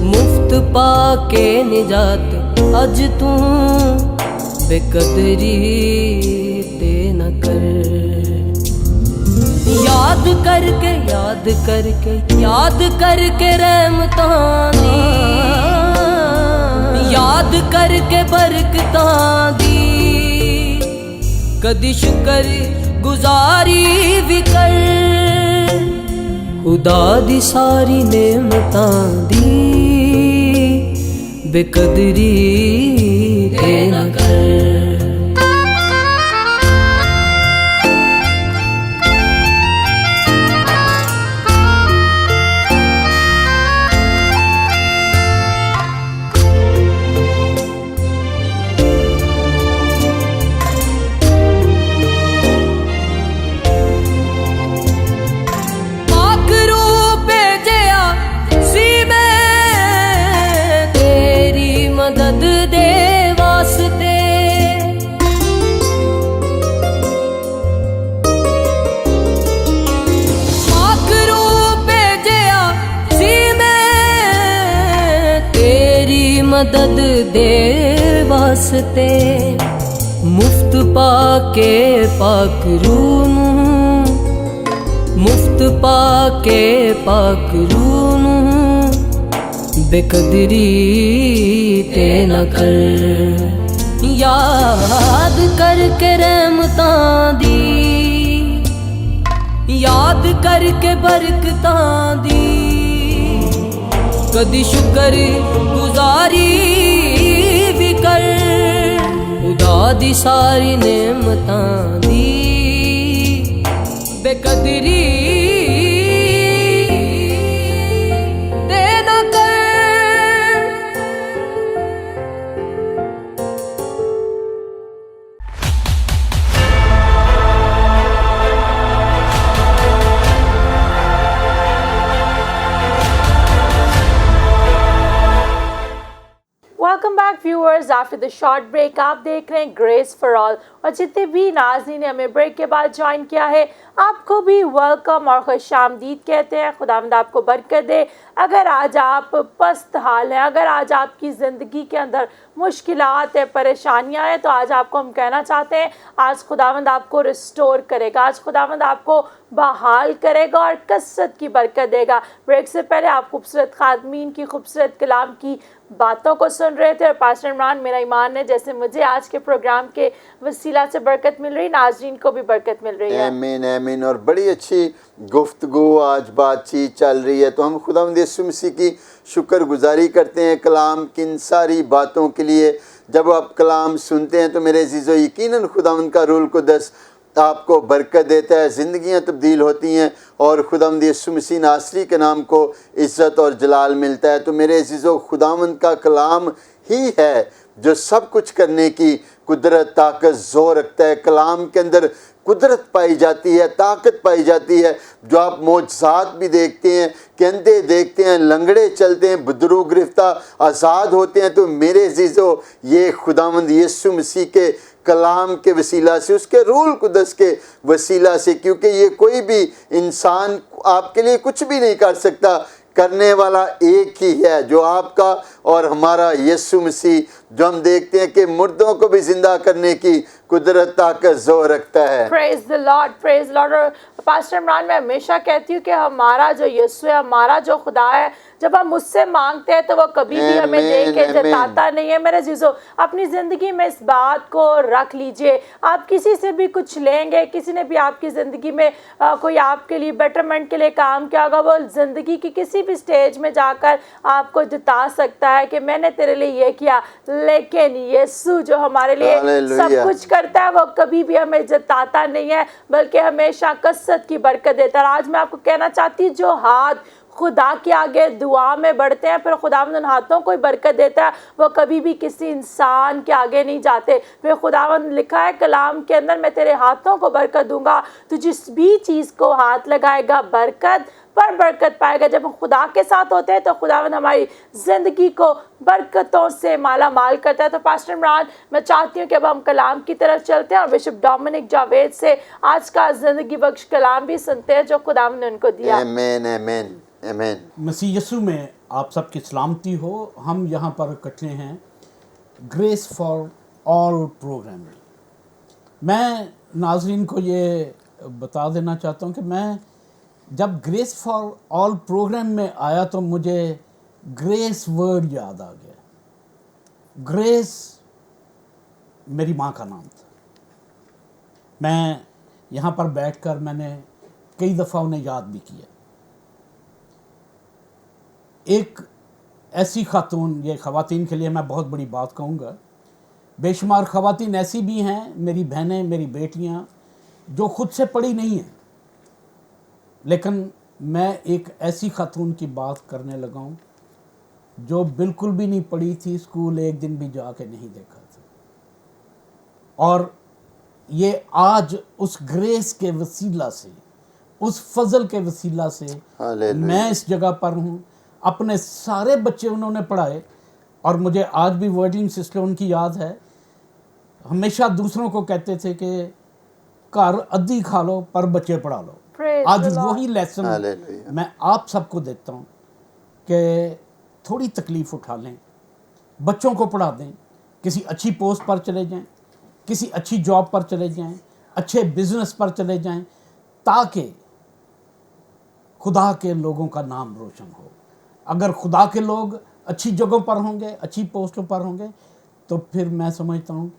ਮੁਫਤ ਪਾ ਕੇ ਨਿਜਾਤ ਅੱਜ ਤੂੰ, ਬੇਕਦਰੀ ਤੇ ਨਾ ਕਰ। ਯਾਦ ਕਰਕੇ, ਯਾਦ ਕਰਕੇ, ਯਾਦ ਕਰਕੇ ਰਹਿਮਤਾਂ ਦੀ, ਯਾਦ ਕਰਕੇ ਬਰਕਤਾਂ ਦੀ, ਕਦੀ ਸ਼ੁਕਰ ਗੁਜ਼ਾਰੀ ਵੀ ਕਰ। ਖੁਦਾ ਦੀ ਸਾਰੀ ਨੇਮਤਾਂ ਦੀ ਬੇਕਦਰੀ ਤੇ ਨਾ ਕਰ। ਮਦਦ ਦੇ ਵਾਸਤੇ ਪਾਕ ਰੂਹ ਭੇਜਿਆ ਸੀ ਮੈਂ, ਤੇਰੀ ਮਦਦ ਦੇ ਵਾਸਤੇ। ਮੁਫਤ ਪਾ ਕੇ ਪਾਕ ਰੂਹ ਨੂੰ, ਮੁਫਤ ਪਾ ਕੇ ਪਾਕ ਰੂਹ ਨੂੰ, ਬੇਕਦਰੀ ਤੇ ਨਾ ਕਰ। ਯਾਦ ਕਰਕੇ ਰਹਿਮਤਾਂ ਦੀ, ਯਾਦ ਕਰਕੇ ਬਰਕਤਾਂ ਦੀ, ਕਦੀ ਸ਼ੁਕਰ ਗੁਜ਼ਾਰੀ ਵੀ ਕਰ। ਖੁਦਾ ਦੀ ਸਾਰੀ ਨੇਮਤਾਂ ਦੀ ਬੇਕਦਰੀ ਤੇ ਨਾ ਕਰ। Welcome welcome back viewers after the short break. आप देख रहे हैं ग्रेस फॉर ऑल और जितने भी नाज़रीन ने हमें ब्रेक के बाद ज्वाइन किया है आपको भी वेलकम और खुशामदीद कहते हैं। खुदावंद आपको बरकत दे। अगर आज आप पस्त हाल हैं, अगर आज आपकी ज़िंदगी के अंदर मुश्किलात है, परेशानियां हैं, तो आज आपको हम कहना चाहते हैं आज खुदावंद आपको रिस्टोर करेगा, आज खुदावंद आपको बहाल करेगा और कसरत की बरकत देगा। ब्रेक से पहले आप खूबसूरत खादमीन की खूबसूरत कलाम की बातों को सुन रहे थे और पास्टर इमरान, मेरा ईमान है जैसे मुझे आज के प्रोग्राम के वसीला से बरकत मिल रही, नाज़रीन को भी बरकत मिल रही है। आमीन आमीन। और बड़ी अच्छी गुफ्तगू आज बातचीत चल रही है, तो हम खुदावंद यीशु मसीह की शुक्रगुजारी करते हैं कलाम की इन सारी बातों के लिए। जब आप कलाम सुनते हैं तो मेरे अज़ीज़ो यकीनन खुदावंद का रूह कुद्दस आपको बरकत देता है, ज़िंदगियाँ तब्दील होती हैं और खुदावंद यीशु मसीह नासरी के नाम को इज़्ज़त और जलाल मिलता है। तो मेरे अज़ीज़ो खुदावंद का कलाम ही है जो सब कुछ करने की कुदरत, ताकत, ज़ोर रखता है। कलाम के अंदर कुदरत पाई जाती है, ताकत पाई जाती है, जो आप मौजज़ात भी देखते हैं कि अंधे देखते हैं, लंगड़े चलते हैं, बुजुर्ग गिरफ्तार आज़ाद होते हैं। तो मेरे अज़ीज़ो ये खुदावंद यीशु मसीह के कलाम के वसीला से, उसके रूह कुद्दस के वसीला से, क्योंकि ये कोई भी इंसान आपके लिए कुछ भी नहीं कर सकता, करने वाला एक ही है जो आपका और हमारा यीशु मसीह, जो हम देखते हैं कि मुर्दों को भी जिंदा करने की कुदरत, ताकत, ज़ोर रखता है। Praise the Lord, praise Lord. और पास्टर इमरान, मैं हमेशा कहती हूँ कि हमारा जो यीशु है, हमारा जो खुदा है, जब हम उससे मांगते हैं तो वो कभी भी हमें दे के जताता नहीं है। मेरे जीजो, अपनी ज़िंदगी में इस बात को रख लीजिए। आप किसी से भी कुछ लेंगे, किसी ने भी आपकी ज़िंदगी में कोई आपके लिए बेटरमेंट के लिए काम किया होगा, वो ज़िंदगी की किसी भी स्टेज में जाकर आपको जता सकता है कि मैंने तेरे लिए ये किया। लेकिन यीशु जो हमारे लिए सब कुछ करता है, वो कभी भी हमें जताता नहीं है, बल्कि हमेशा कसरत की बरकत देता है। आज मैं आपको कहना चाहती हूँ, जो हाथ खुदा के आगे दुआ में बढ़ते हैं, फिर खुदावंद उन हाथों को ही बरकत देता है, वो कभी भी किसी इंसान के आगे नहीं जाते। फिर खुदावंद लिखा है कलाम के अंदर, मैं तेरे हाथों को बरकत दूंगा, तो जिस भी चीज़ को हाथ लगाएगा बरकत पर बरकत पाएगा। जब हम खुदा के साथ होते हैं तो खुदावंद हमारी ज़िंदगी को बरकतों से माला माल करता है। तो पास्टर इमरान, मैं चाहती हूँ कि अब हम कलाम की तरफ चलते हैं और बिशप डोमिनिक जावेद से आज का ज़िंदगी बख्श कलाम भी सुनते हैं जो खुदावंद ने उनको दिया। आमीन आमीन आमीन। मसीह यीशु में आप सबकी सलामती हो। हम यहाँ पर इकट्ठे हैं ग्रेस फॉर ऑल प्रोग्राम में। मैं नाजरीन को ये बता देना चाहता हूँ कि मैं जब ग्रेस फॉर ऑल प्रोग्राम में आया तो मुझे ग्रेस वर्ड याद आ गया। ग्रेस मेरी माँ का नाम था। मैं यहाँ पर बैठकर मैंने कई दफ़ा उन्हें याद भी किया। एक ऐसी खातून, ये ख़वातीन के लिए मैं बहुत बड़ी बात कहूँगा, बेशुमार ख़वातीन ऐसी भी हैं, मेरी बहनें, मेरी बेटियाँ, जो खुद से पढ़ी नहीं हैं, लेकिन मैं एक ऐसी खातून की बात करने लगा हूँ जो बिल्कुल भी नहीं पढ़ी थी, स्कूल एक दिन भी जाके नहीं देखा था, और ये आज उस ग्रेस के वसीला से, उस फजल के वसीला से मैं इस जगह पर हूँ। अपने सारे बच्चे उन्होंने पढ़ाए और मुझे आज भी वर्डिंग सिस्टम उनकी याद है। हमेशा दूसरों को कहते थे कि घर अद्धी खा लो पर बच्चे पढ़ा लो। आज वही लेसन मैं आप सबको देता हूँ कि थोड़ी तकलीफ़ उठा लें, बच्चों को पढ़ा दें, किसी अच्छी पोस्ट पर चले जाएं, किसी अच्छी जॉब पर चले जाएं, अच्छे बिजनेस पर चले जाएं, ताकि खुदा के लोगों का नाम रोशन हो। अगर खुदा के लोग अच्छी जगहों पर होंगे, अच्छी पोस्टों पर होंगे, तो फिर मैं समझता हूँ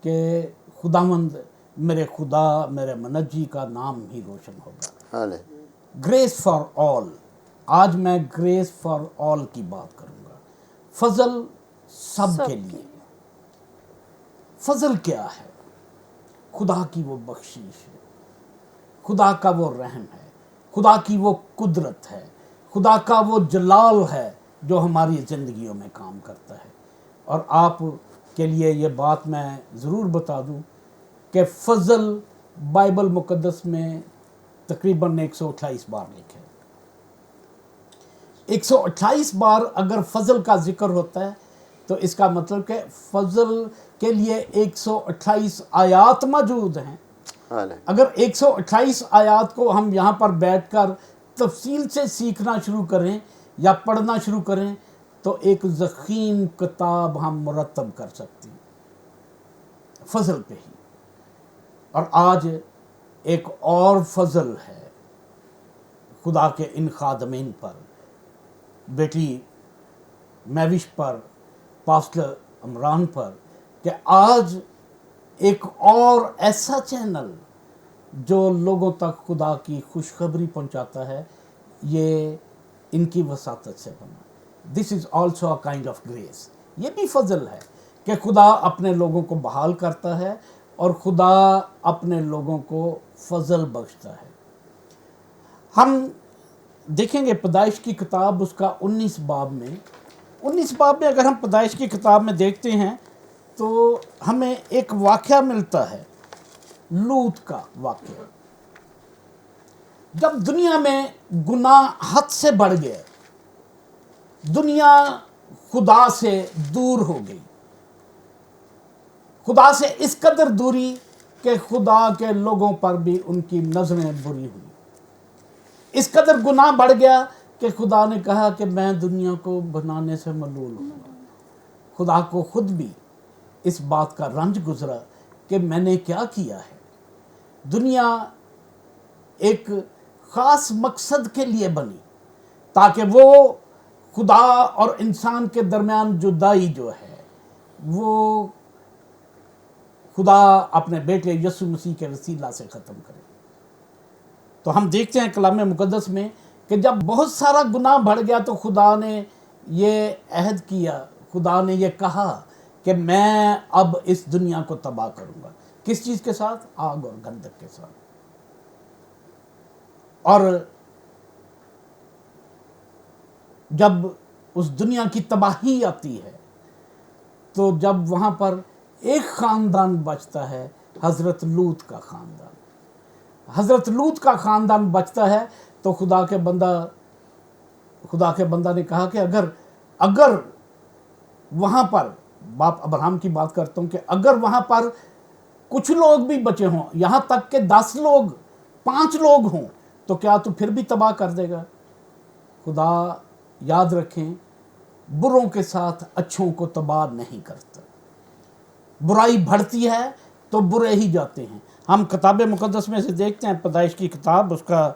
कि खुदावंद, मेरे खुदा, मेरे मनजी का नाम ही रोशन होगा। Grace for all. आज मैं ग्रेस फॉर ऑल की बात करूँगा। फजल सब के लिए। फजल क्या है? खुदा की वो बख्शीश है, खुदा का वो रहम है, खुदा की वो कुदरत है, खुदा का वो जलाल है जो हमारी ज़िंदगियों में काम करता है। और आप के लिए ये बात मैं ज़रूर बता दूं कि फजल बाइबल मुक़द्दस में तकरीबन 128 बार लिखे। 128 बार अगर फजल का जिक्र होता है تو اس کا مطلب کہ فضل کے لیے 128 آیات موجود ہیں. اگر 128 آیات کو ہم یہاں پر بیٹھ کر تفصیل سے سیکھنا شروع کریں یا پڑھنا شروع کریں تو ایک ضخیم کتاب ہم مرتب کر سکتے ہیں فضل پہ ہی. اور آج ایک اور فضل ہے خدا کے ان خادمین پر، بیٹی میوش پر، پاسٹر عمران پر، کہ آج ایک اور ایسا چینل جو لوگوں تک خدا کی خوشخبری پہنچاتا ہے، یہ ان کی وساطت سے بنا. This is also a kind of grace. یہ بھی فضل ہے کہ خدا اپنے لوگوں کو بحال کرتا ہے اور خدا اپنے لوگوں کو فضل بخشتا ہے. ہم دیکھیں گے پیدائش کی کتاب اس کا 19 باب میں اگر ہم پیدائش کی کتاب میں دیکھتے ہیں تو ہمیں ایک واقعہ ملتا ہے، لوط کا واقعہ. جب دنیا میں گناہ حد سے بڑھ گئے، دنیا خدا سے دور ہو گئی، خدا سے اس قدر دوری کہ خدا کے لوگوں پر بھی ان کی نظریں بری ہوئی. اس قدر گناہ بڑھ گیا کہ خدا نے کہا کہ میں دنیا کو بنانے سے ملول ہوں. خدا کو خود بھی اس بات کا رنج گزرا کہ میں نے کیا کیا ہے. دنیا ایک خاص مقصد کے لیے بنی تاکہ وہ خدا اور انسان کے درمیان جدائی جو ہے وہ خدا اپنے بیٹے یسوع مسیح کے وسیلہ سے ختم کرے. تو ہم دیکھتے ہیں کلام مقدس میں کہ جب بہت سارا گناہ بڑھ گیا تو خدا نے یہ عہد کیا، خدا نے یہ کہا کہ میں اب اس دنیا کو تباہ کروں گا. کس چیز کے ساتھ؟ آگ اور گندک کے ساتھ. اور جب اس دنیا کی تباہی آتی ہے تو جب وہاں پر ایک خاندان بچتا ہے، حضرت لوط کا خاندان. حضرت لوط کا خاندان بچتا ہے تو خدا کے بندہ نے کہا کہ اگر وہاں پر، باپ ابراہم کی بات کرتا ہوں، کہ اگر وہاں پر کچھ لوگ بھی بچے ہوں، یہاں تک کہ 10 لوگ 5 لوگ ہوں، تو کیا تو پھر بھی تباہ کر دے گا؟ خدا یاد رکھیں بروں کے ساتھ اچھوں کو تباہ نہیں کرتا. برائی بڑھتی ہے تو برے ہی جاتے ہیں. ہم کتاب مقدس میں سے دیکھتے ہیں پیدائش کی کتاب، اس کا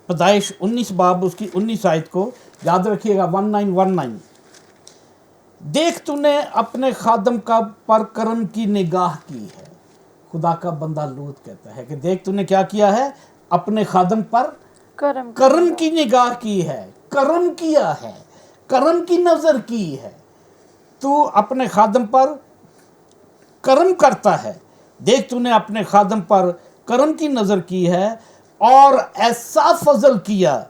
پیدائش 19 باب اس کی 19 آیت کو یاد رکھیے گا، 1919. دیکھ تو نے اپنے خادم کا پر کرم کی نگاہ کی ہے. خدا کا بندہ لوط کہتا ہے کہ دیکھ تو نے کیا کیا ہے، اپنے خادم پر کرم کی نگاہ کی ہے، کرم کیا ہے، کرم کی نظر کی ہے. تو اپنے خادم پر کرم کرتا ہے. دیکھ تو نے اپنے خادم پر کرم کی نظر کی ہے اور ایسا فضل کیا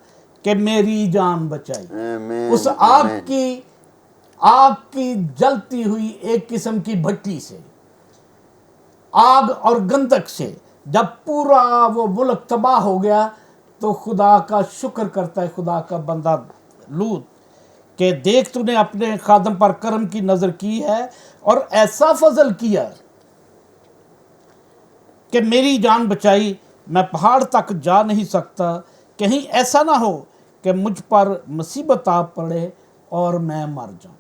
کہ میری جان بچائی. اس آگ کی جلتی ہوئی ایک قسم کی بھٹی سے، آگ اور گندک سے جب پورا وہ ملک تباہ ہو گیا تو خدا کا شکر کرتا ہے خدا کا بندہ لوط کہ دیکھ تو نے اپنے خادم پر کرم کی نظر کی ہے اور ایسا فضل کیا کہ میری جان بچائی. میں پہاڑ تک جا نہیں سکتا، کہیں ایسا نہ ہو کہ مجھ پر مصیبت آ پڑے اور میں مر جاؤں.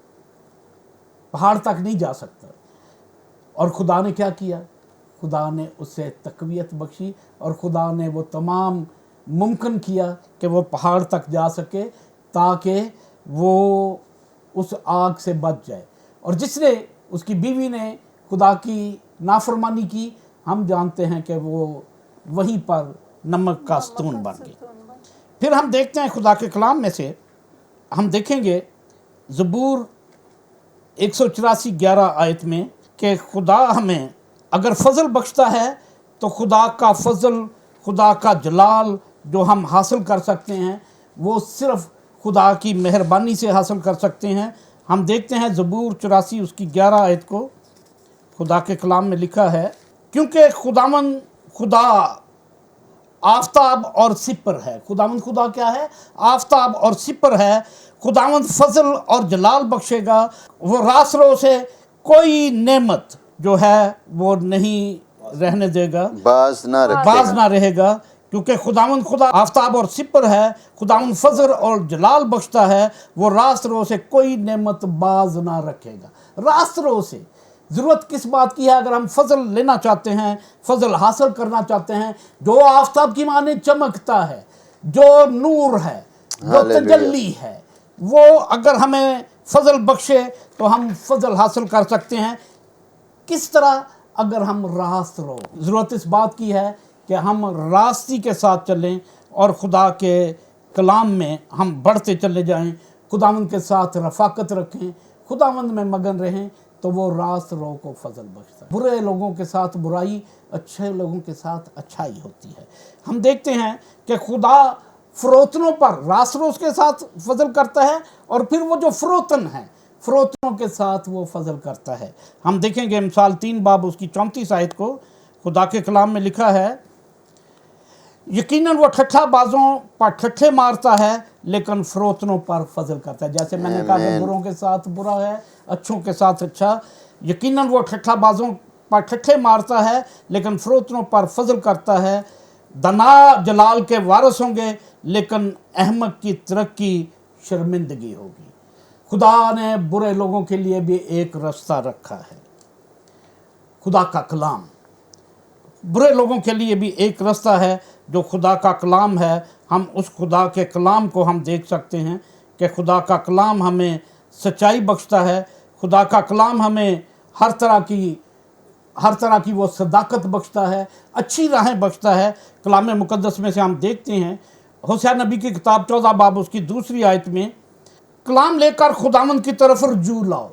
پہاڑ تک نہیں جا سکتا. اور خدا نے کیا کیا؟ خدا نے اسے تقویت بخشی اور خدا نے وہ تمام ممکن کیا کہ وہ پہاڑ تک جا سکے تاکہ وہ اس آگ سے بچ جائے. اور جس نے، اس کی بیوی نے خدا کی نافرمانی کی، ہم جانتے ہیں کہ وہ وہیں پر نمک کا ستون بن گئی. پھر ہم دیکھتے ہیں خدا کے کلام میں سے، ہم دیکھیں گے زبور 184:11 آیت میں کہ خدا ہمیں اگر فضل بخشتا ہے تو خدا کا فضل، خدا کا جلال جو ہم حاصل کر سکتے ہیں وہ صرف خدا کی مہربانی سے حاصل کر سکتے ہیں. ہم دیکھتے ہیں زبور 84 اس کی 11 آیت کو. خدا کے کلام میں لکھا ہے، کیونکہ خداوند خدا आफ्ताब और सिपर है। खुदावंद खुदा क्या है? आफ्ताब और सिपर है। खुदावंद फजल और जलाल बख्शेगा, वो रासरों से कोई नेमत जो है वो नहीं रहने देगा, बाज ना रहेगा, क्योंकि खुदावंद खुदा आफ्ताब और सिपर है। खुदावंद फजल और जलाल बख्शता है, वो रासरों से कोई नेमत बाज ना रखेगा। रासरों से ज़रूरत किस बात की है? अगर हम फजल लेना चाहते हैं, फजल हासिल करना चाहते हैं, जो आफ्ताब की माने चमकता है, जो नूर है, जो तजल्ली है, वो अगर हमें फजल बख्शे तो हम फजल हासिल कर सकते हैं। किस तरह? अगर हम रास्त रहो। ज़रूरत इस बात की है कि हम रास्ती के साथ चलें और खुदा के कलाम में हम बढ़ते चले जाएं, खुदावंद के साथ रफ़ाकत रखें, खुदावंद में मगन रहें, तो वो रास्त रो को फजल बख्शता है। बुरे लोगों के साथ बुराई, अच्छे लोगों के साथ अच्छाई होती है। हम देखते हैं कि खुदा फ़रोतनों पर रासरों के साथ फजल करता है, और फिर वो जो फ़रोतन है, फ़रोतनों के साथ वो फजल करता है। हम देखेंगे मिसाल 3 बाब उसकी 34 आयत को, खुदा के कलाम में लिखा है, यकीनन वो ठट्ठा बाजों पर ठट्ठे मारता है, लेकिन फ़रोतनों पर फजल करता है। जैसे मैंने कहा कि बुरों के साथ बुरा है, अच्छों के साथ अच्छा। यकीनन वो ठट्ठा बाजों पर ठट्ठे मारता है, लेकिन फ़रोतनों पर फजल करता है। दना जलाल के वारिस होंगे, लेकिन अहमक की तरक्की शर्मिंदगी होगी। खुदा ने बुरे लोगों के लिए भी एक रास्ता रखा है, खुदा का कलाम। बुरे लोगों के लिए भी एक रास्ता है जो खुदा का कलाम है। हम उस खुदा के कलाम को हम देख सकते हैं कि खुदा का कलाम हमें सच्चाई बख्शता है। खुदा का कलाम हमें हर तरह की वो सदाकत बख्शता है, अच्छी राहें बख्शता है। कलाम मुकद्दस में से हम देखते हैं होशिया नबी की किताब 14 बाब उसकी 2 आयत में, कलाम लेकर खुदावंद की तरफ रजू लाओ।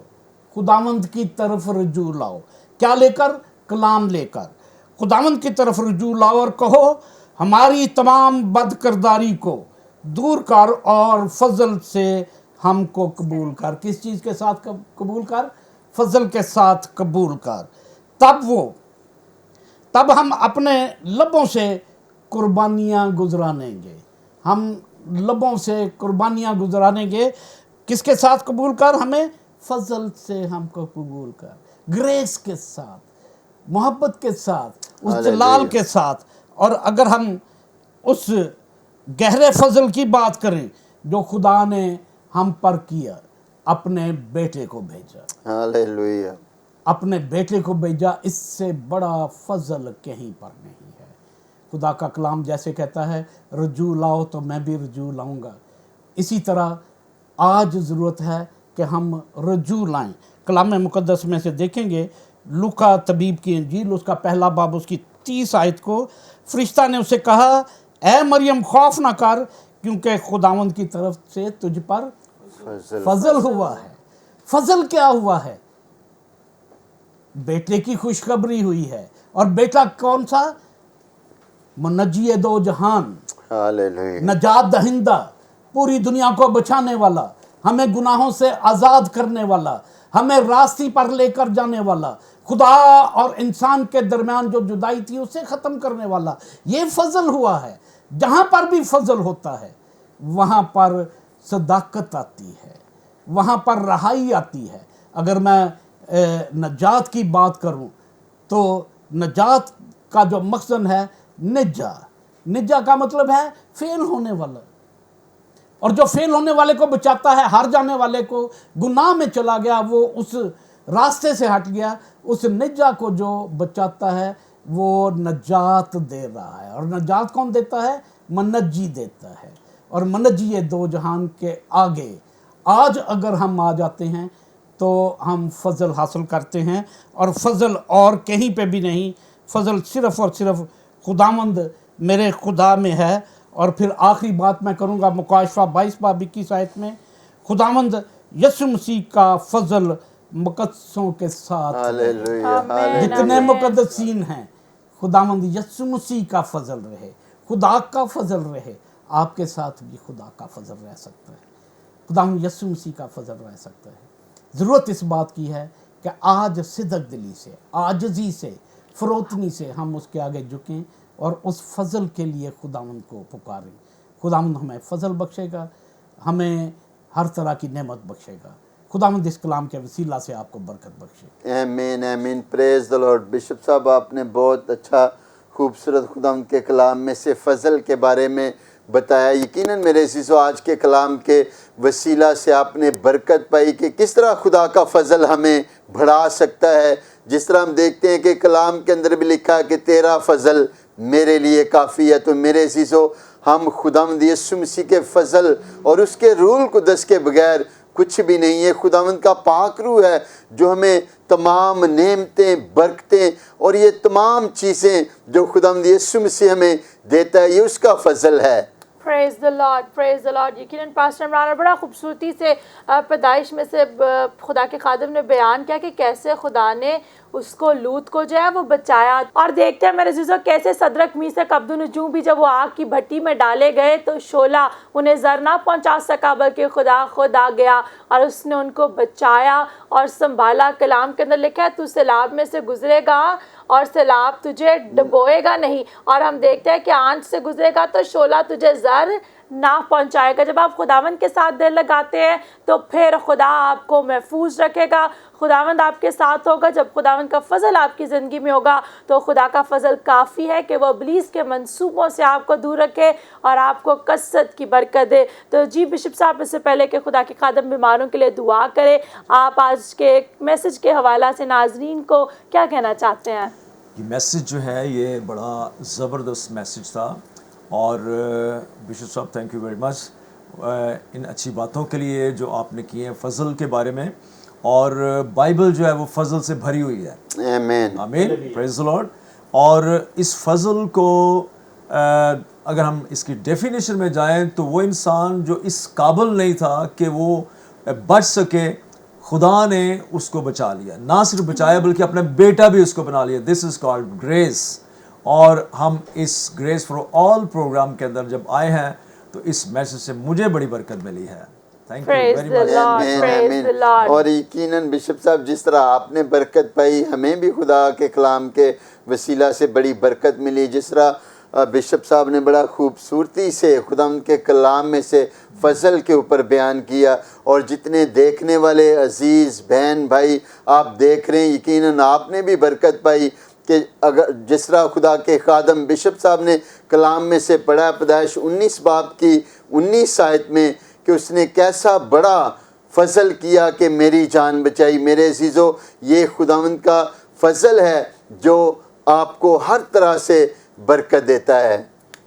खुदावंद की तरफ रजू लाओ। क्या लेकर? कलाम लेकर खुदावंद की तरफ रजू लाओ और कहो, हमारी तमाम बदकिरदारी को दूर कर और फजल से हमको कबूल कर। किस चीज़ के साथ कबूल कर? फजल के साथ कबूल कर। तब हम अपने लबों से कुर्बानियाँ गुजरानेंगे। हम लबों से कुर्बानियाँ गुजरानेंगे। किसके साथ कबूल कर? हमें फजल से हमको कबूल कर, ग्रेस के साथ, मोहब्बत के साथ, उस जलाल के साथ। और अगर हम उस गहरे फजल की बात करें जो खुदा ने हम पर किया, अपने बेटे को भेजा। हालेलुया। अपने बेटे को भेजा, इससे बड़ा फजल कहीं पर नहीं है। खुदा का कलाम जैसे कहता है, रजू लाओ तो मैं भी रजू लाऊंगा। इसी तरह आज ज़रूरत है कि हम रजू लाएं। कलाम मुकद्दस में से देखेंगे लूका तबीब की इंजील उसका 1 बाब उसकी 30 आयत को, फरिश्ता ने उसे कहा, ए मरियम खौफ ना कर, क्योंकि खुदावंद की तरफ से तुझ पर फजल हुआ है। फजल क्या हुआ है? बेटे की खुशखबरी हुई है। और बेटा कौन सा? मुनज्जी दो जहान, नजात दहिंदा, पूरी दुनिया को बचाने वाला, हमें गुनाहों से आज़ाद करने वाला, हमें रास्ते पर लेकर जाने वाला, खुदा और इंसान के दरमियान जो जुदाई थी उसे ख़त्म करने वाला। ये फजल हुआ है। जहाँ पर भी फजल होता है वहाँ पर सदाकत आती है, वहाँ पर रहाई आती है। अगर मैं नजात की बात करूं तो नजात का जो मकसद है निजा का मतलब है फेल होने वाला, और जो फेल होने वाले को बचाता है, हार जाने वाले को, गुनाह में चला गया, वो उस रास्ते से हट गया, उस निजा को जो बचाता है वो नजात दे रहा है। और नजात कौन देता है? मुनज्जी देता है। और मुनज्जी ये दो जहान के आगे आज अगर हम आ जाते हैं तो हम फजल हासिल करते हैं। और फजल और कहीं पे भी नहीं, फजल सिर्फ़ और सिर्फ खुदावंद मेरे खुदा में है। और फिर आखिरी बात मैं करूँगा मुकाशफा 22 बाब 21 आयत में, खुदावंद यीशु मसीह का फजल मुकद्दसों के साथ, जितने मुकद्दसीन हैं, खुदावंद यीशु मसीह का फजल रहे, खुदा का फजल रहे। आपके साथ भी खुदा का फजल रह सकता है, खुदावंद यीशु मसीह का फजल रह सकता है। ज़रूरत इस बात की है कि आज सिदक दिली से, आजिज़ी से, फ़रोतनी से हम उसके आगे झुकें اور اس فضل کے لیے خداوند کو پکاریں. خداوند ہمیں فضل بخشے گا, ہمیں ہر طرح کی نعمت بخشے گا. خداوند اس کلام کے وسیلہ سے آپ کو برکت بخشے. آمین آمین. پریز دی لارڈ. بشپ صاحب آپ نے بہت اچھا خوبصورت خداوند کے کلام میں سے فضل کے بارے میں بتایا. یقیناً میرے عزیزو آج کے کلام کے وسیلہ سے آپ نے برکت پائی کہ کس طرح خدا کا فضل ہمیں بڑھا سکتا ہے. جس طرح ہم دیکھتے ہیں کہ کلام کے اندر بھی لکھا ہے کہ تیرا فضل میرے لیے کافی ہے. تو میرے عزیزو ہم خداوند یسوع مسیح کے فضل اور اس کے روح القدس کے بغیر کچھ بھی نہیں ہے. خداوند کا پاک روح ہے جو ہمیں تمام نعمتیں, برکتیں اور یہ تمام چیزیں جو خداوند یسوع مسیح ہمیں دیتا ہے, یہ اس کا فضل ہے. پریز دی لارڈ, پریز دی لارڈ. یقیناً پاسٹر عمران نے بڑا خوبصورتی سے پیدائش میں سے خدا کے خادم نے بیان کیا کہ کیسے خدا نے اس کو لوط کو جو ہے وہ بچایا. اور دیکھتے ہیں میرے عزیزو کیسے صدرک میثاق عبدالنجوم بھی جب وہ آگ کی بھٹی میں ڈالے گئے تو شعلہ انہیں زر نہ پہنچا سکا بلکہ خدا خود آ گیا اور اس نے ان کو بچایا اور سنبھالا. کلام کے اندر لکھا ہے تو سیلاب میں سے گزرے گا اور سیلاب تجھے ڈبوئے گا نہیں, اور ہم دیکھتے ہیں کہ آنچ سے گزرے گا تو شعلہ تجھے زر نہ پہنچائے گا. جب آپ خداوند کے ساتھ دل لگاتے ہیں تو پھر خدا آپ کو محفوظ رکھے گا, خداوند آپ کے ساتھ ہوگا. جب خداوند کا فضل آپ کی زندگی میں ہوگا تو خدا کا فضل کافی ہے کہ وہ ابلیس کے منصوبوں سے آپ کو دور رکھے اور آپ کو کثرت کی برکت دے. تو جی بشپ صاحب, اس سے پہلے کہ خدا کے خادم بیماروں کے لیے دعا کرے, آپ آج کے میسج کے حوالہ سے ناظرین کو کیا کہنا چاہتے ہیں؟ یہ میسج جو ہے یہ بڑا زبردست میسج تھا, اور بشپ صاحب تھینک یو ویری مچ ان اچھی باتوں کے لیے جو آپ نے کی ہیں فضل کے بارے میں. اور بائبل جو ہے وہ فضل سے بھری ہوئی ہے. آمین آمین, پریز دی لارڈ. اور اس فضل کو اگر ہم اس کی ڈیفینیشن میں جائیں تو وہ انسان جو اس قابل نہیں تھا کہ وہ بچ سکے, خدا نے اس کو بچا لیا. نہ صرف بچایا بلکہ اپنا بیٹا بھی اس کو بنا لیا. دس از کالڈ گریس. اور ہم اس گریس فار آل پروگرام کے اندر جب آئے ہیں تو اس میسج سے مجھے بڑی برکت ملی ہے. تھینک یو ویری مچ. آمین آمین. اور یقیناً بشپ صاحب جس طرح آپ نے برکت پائی, ہمیں بھی خدا کے کلام کے وسیلہ سے بڑی برکت ملی. جس طرح بشپ صاحب نے بڑا خوبصورتی سے خداوند کے کلام میں سے فضل کے اوپر بیان کیا, اور جتنے دیکھنے والے عزیز بہن بھائی آپ دیکھ رہے ہیں, یقیناً آپ نے بھی برکت پائی کہ اگر جس طرح خدا کے خادم بشپ صاحب نے کلام میں سے پڑھا پیدائش 19 باب کی 19 آیت میں کہ اس نے کیسا بڑا فضل کیا کہ میری جان بچائی. میرے عزیزو یہ خداوند کا فضل ہے جو آپ کو ہر طرح سے برکت دیتا ہے.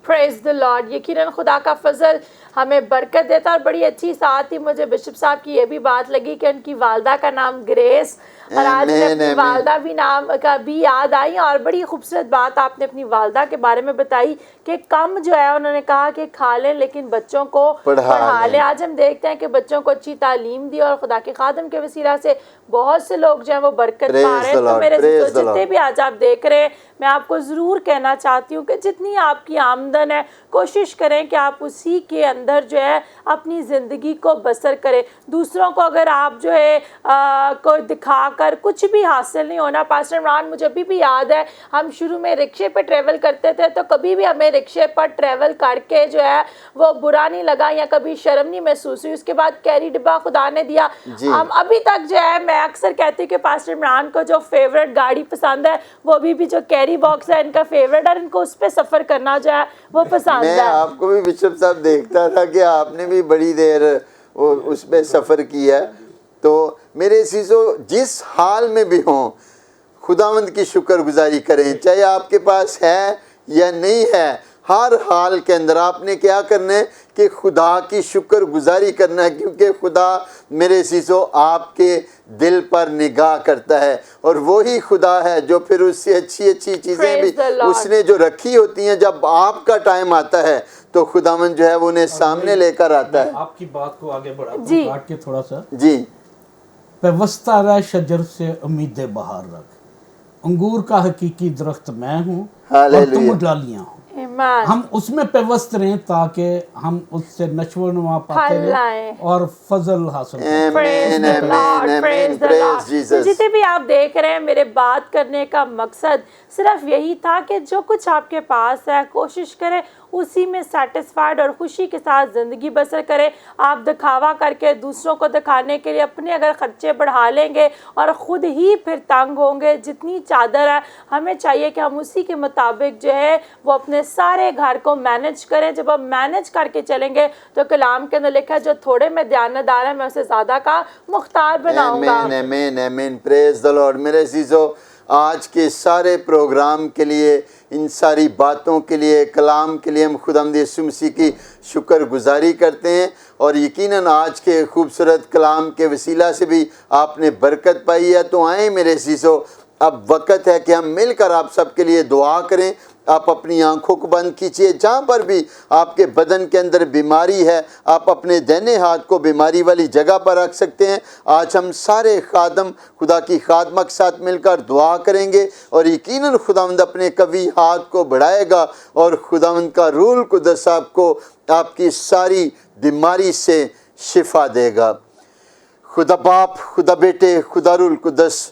پریز دی لارڈ. یقیناً خدا کا فضل ہمیں برکت دیتا. اور بڑی اچھی ساتھ ہی مجھے بشپ صاحب کی یہ بھی بات لگی کہ ان کی والدہ کا نام گریس, اور آج میں اپنی والدہ بھی نام کا بھی یاد آئی. اور بڑی خوبصورت بات آپ نے اپنی والدہ کے بارے میں بتائی کہ کم جو ہے انہوں نے کہا کہ کھا لیں لیکن بچوں کو پڑھا لیں. آج ہم دیکھتے ہیں کہ بچوں کو اچھی تعلیم دی اور خدا کے خادم کے وسیلہ سے بہت سے لوگ جو ہیں وہ برکت پا رہے ہیں. تو میرے جتنے بھی آج آپ دیکھ رہے ہیں, میں آپ کو ضرور کہنا چاہتی ہوں کہ جتنی آپ کی آمدن ہے کوشش کریں کہ آپ اسی کے اندر جو ہے اپنی زندگی کو بسر کریں. دوسروں کو اگر آپ جو ہے کوئی دکھا کر کچھ بھی حاصل نہیں ہونا. پاسٹر عمران مجھے ابھی بھی یاد ہے ہم شروع میں رکشے پہ ٹریول کرتے تھے تو کبھی بھی ہمیں رکشے پر ٹریول کر کے جو ہے وہ برا نہیں لگا یا کبھی شرم نہیں محسوس ہوئی. اس کے بعد کیری ڈبہ خدا نے دیا. ہم ابھی تک جو ہے میں اکثر کہتی ہوں کہ پاسٹر عمران کو جو فیوریٹ گاڑی پسند ہے وہ ابھی بھی جو کیری باکس ہے ان کا فیوریٹ, اور ان کو اس پہ سفر کرنا جو ہے وہ پسند ہے. میں آپ کو بھی بشپ صاحب دیکھتا تھا کہ آپ نے بھی بڑی دیر اس پہ سفر کیا ہے. تو میرے عزیزو جس حال میں بھی ہوں خداوند کی شکر گزاری کریں, چاہے آپ کے پاس ہے یا نہیں ہے. ہر حال کے اندر آپ نے کیا کرنا ہے کہ خدا کی شکر گزاری کرنا ہے, کیونکہ خدا میرے عزیزو آپ کے دل پر نگاہ کرتا ہے, اور وہی خدا ہے جو پھر اس سے اچھی اچھی چیزیں بھی اس نے جو رکھی ہوتی ہیں جب آپ کا ٹائم آتا ہے تو خداوند جو ہے وہ انہیں سامنے لے کر آتا ہے. آپ کی بات کو آگے بڑھا جی کاٹ کے تھوڑا سا. جی پیوستہ رہ شجر سے امید بہار رکھ, انگور کا حقیقی درخت میں ہوں اور تم ڈالیاں ہوں. Amen. हम उसमें पेवस्त रहें ताकि हम उससे नशो नुमा पाते फल लाएं। रहें और फजल हासिल करें। Praise Amen, the amen, Lord, amen. praise the Praise Lord. Jesus. तो जितने भी आप देख रहे हैं, मेरे बात करने का मकसद सिर्फ यही था कि जो कुछ आपके पास है कोशिश करें उसी में सेटिस्फाइड और खुशी के साथ ज़िंदगी बसर करें। आप दिखावा करके दूसरों को दिखाने के लिए अपने अगर खर्चे बढ़ा लेंगे और ख़ुद ही फिर तंग होंगे। जितनी चादर है हमें चाहिए कि हम उसी के मुताबिक जो है वो अपने सारे घर को मैनेज करें। जब हम मैनेज करके चलेंगे तो कलाम के अंदर लिखा है जो थोड़े में दयानतदार है मैं उसे ज़्यादा का मुख्तार बनाऊंगा। आमीन आमीन आमीन। Praise the Lord. मेरे अज़ीज़ों, आज के सारे प्रोग्राम के लिए, इन सारी बातों के लिए, कलाम के लिए हम खुदावंद यीशु मसीह की शुक्रगुजारी करते हैं और यकीनन आज के खूबसूरत कलाम के वसीला से भी आपने बरकत पाई है। तो आएँ मेरे अज़ीज़ों, अब वक्त है कि हम मिलकर आप सबके लिए दुआ करें। आप अपनी आंखों को बंद कीजिए। जहाँ पर भी आपके बदन के अंदर बीमारी है, आप अपने दाहिने हाथ को बीमारी वाली जगह पर रख सकते हैं। आज हम सारे खादम खुदा की खादमा के साथ मिलकर दुआ करेंगे और यकीनन खुदावंद अपने कवी हाथ को बढ़ाएगा और खुदावंद का रूह कुद्दस आपको आपकी सारी बीमारी से शिफा देगा। खुदा बाप, खुदा बेटे, खुदा रूह कुद्दस,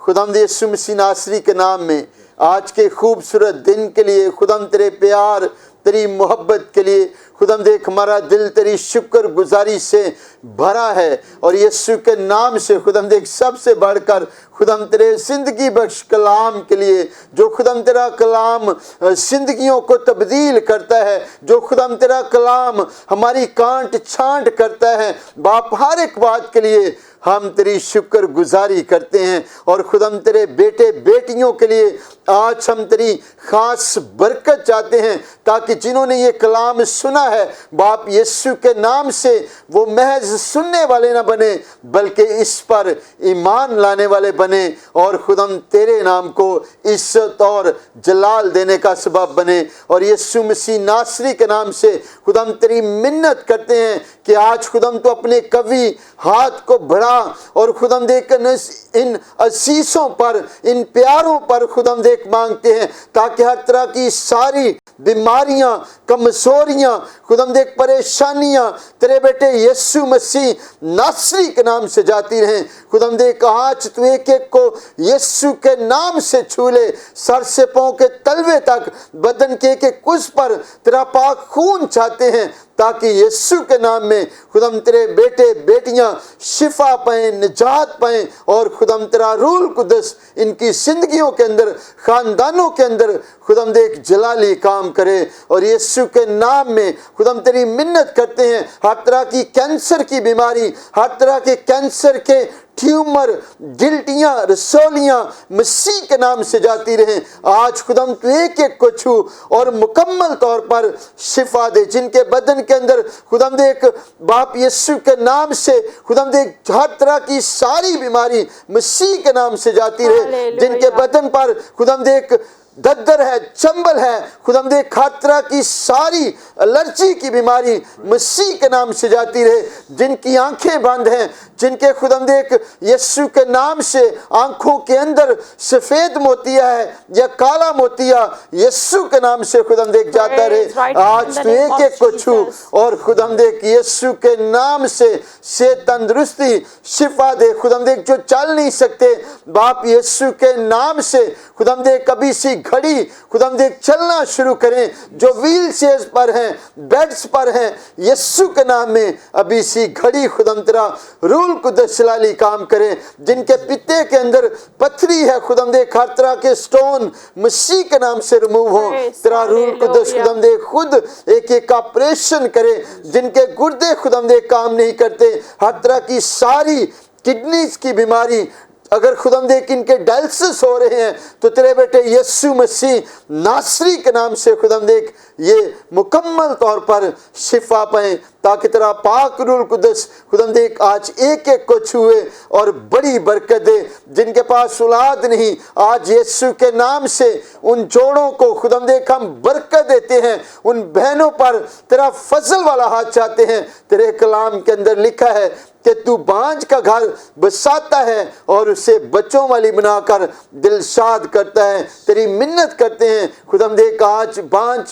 खुदावंद यीशु मसीह नासरी के नाम में आज के खूबसूरत दिन के लिए, खुदाम तेरे प्यार, तेरी मोहब्बत के लिए, खुदाम देख हमारा दिल तेरी शुक्रगुजारी से भरा है और यीशु के नाम से खुदाम देख सबसे बढ़कर खुदाम तेरे ज़िंदगी बख्श कलाम के लिए, जो खुदाम तेरा कलाम ज़िंदगियों को तब्दील करता है, जो खुदाम तेरा कलाम हमारी कांट छांट करता है, बाप हर एक बात के लिए हम तेरी शुक्रगुजारी करते हैं और खुदाम तेरे बेटे बेटियों के लिए आज हम तेरी ख़ास बरकत चाहते हैं ताकि जिन्होंने ये कलाम सुना है बाप यीशु के नाम से वो महज सुनने वाले ना बने बल्कि इस पर ईमान लाने वाले बने और खुदाम तेरे नाम को इज्जत और जलाल देने का सबब बने। और यीशु मसीह नासरी के नाम से खुदाम तेरी मिन्नत करते हैं कि आज खुदाम तो अपने कवी हाथ को बढ़ा और खुदाम देख इन असीसों पर, इन प्यारों पर खुदाम देख मांगते हैं ताकि हर तरह की सारी बीमारियां, कमजोरियां, खुदाम देख परेशानियां तेरे बेटे यीशु मसीह नासरी के नाम से जाती रहें। खुदाम देख आज तू एक एक को यीशु के नाम से छू ले, सर से पांव के तलवे तक बदन के एक एक कुछ पर तेरा पाक खून चाहते हैं ताकि यीशु के नाम में खुदाम तेरे बेटे बेटियां शिफा पाएं, निजात पाएं और खुदाम तेरा रूह कुद्दस इनकी जिंदगियों के अंदर, खानदानों के अंदर खुदाम देख जलाली काम करे। और यीशु के नाम में खुदाम तेरी मिन्नत करते हैं हर तरह की कैंसर की बीमारी, हर तरह के कैंसर के ट्यूमर, गिल्टियां, रसोलियां मसीह के नाम से जाती रहें। आज खुदाम तू एक एक को छू और मुकम्मल तौर पर शिफा दे जिनके बदन के अंदर खुदाम देख बाप यीशु के नाम से खुदाम देख हर तरह की सारी बीमारी मसीह के नाम से जाती रहे। जिनके बदन पर खुदाम देख दद्दर है, चंबल है, खुदाम देख हर तरह की सारी एलर्जी की बीमारी मसीह के नाम से जाती रहे। जिनकी आंखें बंद हैं, जिनके खुदाम देख यीशु के नाम से आंखों के अंदर सफ़ेद मोतिया है या काला मोतिया यीशु के नाम से खुदाम देख जाता रहे। आज तो एक एक को छू और खुदाम देख यीशु के नाम से तंदुरुस्ती शिफा दे। खुदाम देख जो चल नहीं सकते बाप यीशु के नाम से खुदाम देख कभी सी घड़ी खुदाम देख चलना शुरू करें। जो व्हील चेयर्स पर हैं, बेड्स पर हैं, यीशु के नाम में अभी सी घड़ी खुदाम तेरा रूह कुद्दस जलाली काम करें। जिनके पित्ते के अंदर पथरी है खुदाम देख हर तरह के स्टोन मसीह के नाम से रिमूव हो। तेरा रूह कुद्दस खुदाम देख खुद एक एक ऑपरेशन करे। जिनके गुर्दे खुदाम देख काम नहीं करते, हर तरह की सारी किडनीज की बीमारी अगर खुदाम देख इनके डायलिसिस हो रहे हैं तो तेरे बेटे यीशु मसीह नासरी के नाम से खुदाम देख ये मुकम्मल तौर पर शिफा पाएं ताकि तेरा पाक रूह कुद्दस खुदाम देख आज एक एक को छुए और बड़ी बरकत दे। जिनके पास औलाद नहीं आज यीशु के नाम से उन जोड़ों को खुदाम देख हम बरकत देते हैं। उन बहनों पर तेरा फजल वाला हाथ चाहते हैं। तेरे कलाम के अंदर लिखा है کہ تو بانجھ کا گھر بساتا ہے اور اسے بچوں والی بنا کر دلشاد کرتا ہے. تیری منت کرتے ہیں خداوند آج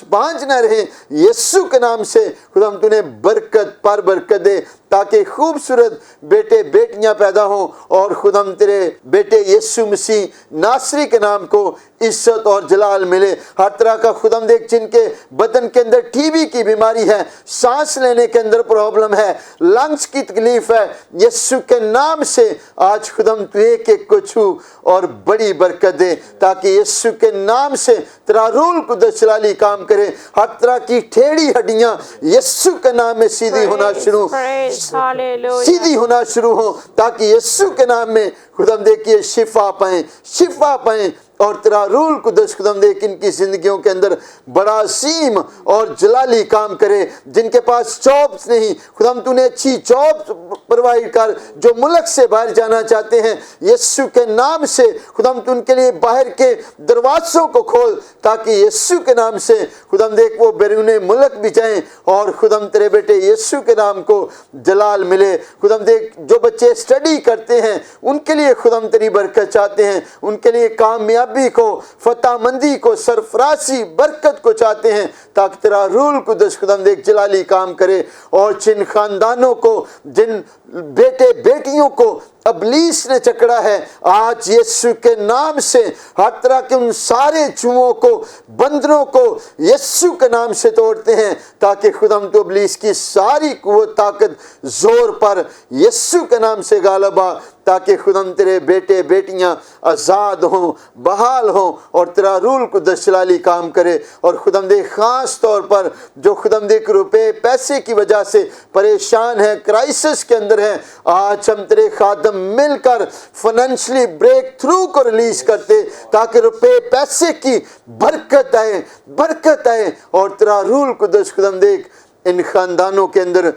بانجھ نہ رہیں. یسوع کے نام سے خداوند تو نے برکت پر برکت دے تاکہ خوبصورت بیٹے بیٹیاں پیدا ہوں اور خداوند تیرے بیٹے یسوع مسیح ناصری کے نام کو عزت اور جلال ملے. ہر طرح کا خداوند جن کے بدن کے اندر ٹی بی کی بیماری ہے, سانس لینے کے اندر پرابلم ہے, لنگس کی تکلیف ہے, یسوع کے نام سے آج خداوند تو ایک ایک کو چھو اور بڑی برکت دے تاکہ یسوع کے نام سے تیرا روح القدس جلالی کام کرے. ہر طرح کی ٹھیڑی ہڈیاں یسوع کے نام میں سیدھی ہونا شروع ہو تاکہ یسوع کے نام میں خداوند دیکھیے شفا پائیں اور تیرا روح القدس خداوند دیکھ ان کی زندگیوں کے اندر بڑا عظیم اور جلالی کام کرے. جن کے پاس جابس نہیں خداوند تو نے اچھی جاب پرووائڈ کر, جو ملک سے باہر جانا چاہتے ہیں یسوع کے نام سے خداوند تو ان کے لیے باہر کے دروازوں کو کھول تاکہ یسوع کے نام سے خداوند دیکھ وہ بیرون ملک بھی جائیں اور خداوند تیرے بیٹے یسوع کے نام کو جلال ملے. خداوند دیکھ جو بچے اسٹڈی کرتے ہیں ان کے لیے خداوند تیری برکت چاہتے ہیں, ان کے لیے کامیابی کو, فتح مندی کو, سرفرازی برکت کو چاہتے ہیں تاکہ تیرا روح القدس خداوند ایک جلالی کام کرے. اور جن خاندانوں کو, جن بیٹے بیٹیوں کو ابلیس نے چکڑا ہے آج یسوع کے نام سے ہر طرح کے ان سارے جوؤں کو, بندروں کو یسوع کے نام سے توڑتے ہیں تاکہ خداوند تو ابلیس کی ساری قوت طاقت زور پر یسوع کے نام سے غالب آ تاکہ خداوند تیرے بیٹے بیٹیاں آزاد ہوں, بحال ہوں اور تیرا روح القدس جلالی کام کرے. اور خداوند خاص طور پر جو خداوند روپے پیسے کی وجہ سے پریشان ہیں, کرائسس کے اندر ہیں, آج ہم تیرے خادم مل کر فائنینشلی بریک تھرو کو ریلیز کرتے تاکہ روپے پیسے کی برکت آئے اور تیرا روح القدس خداوند ان خاندانوں کے اندر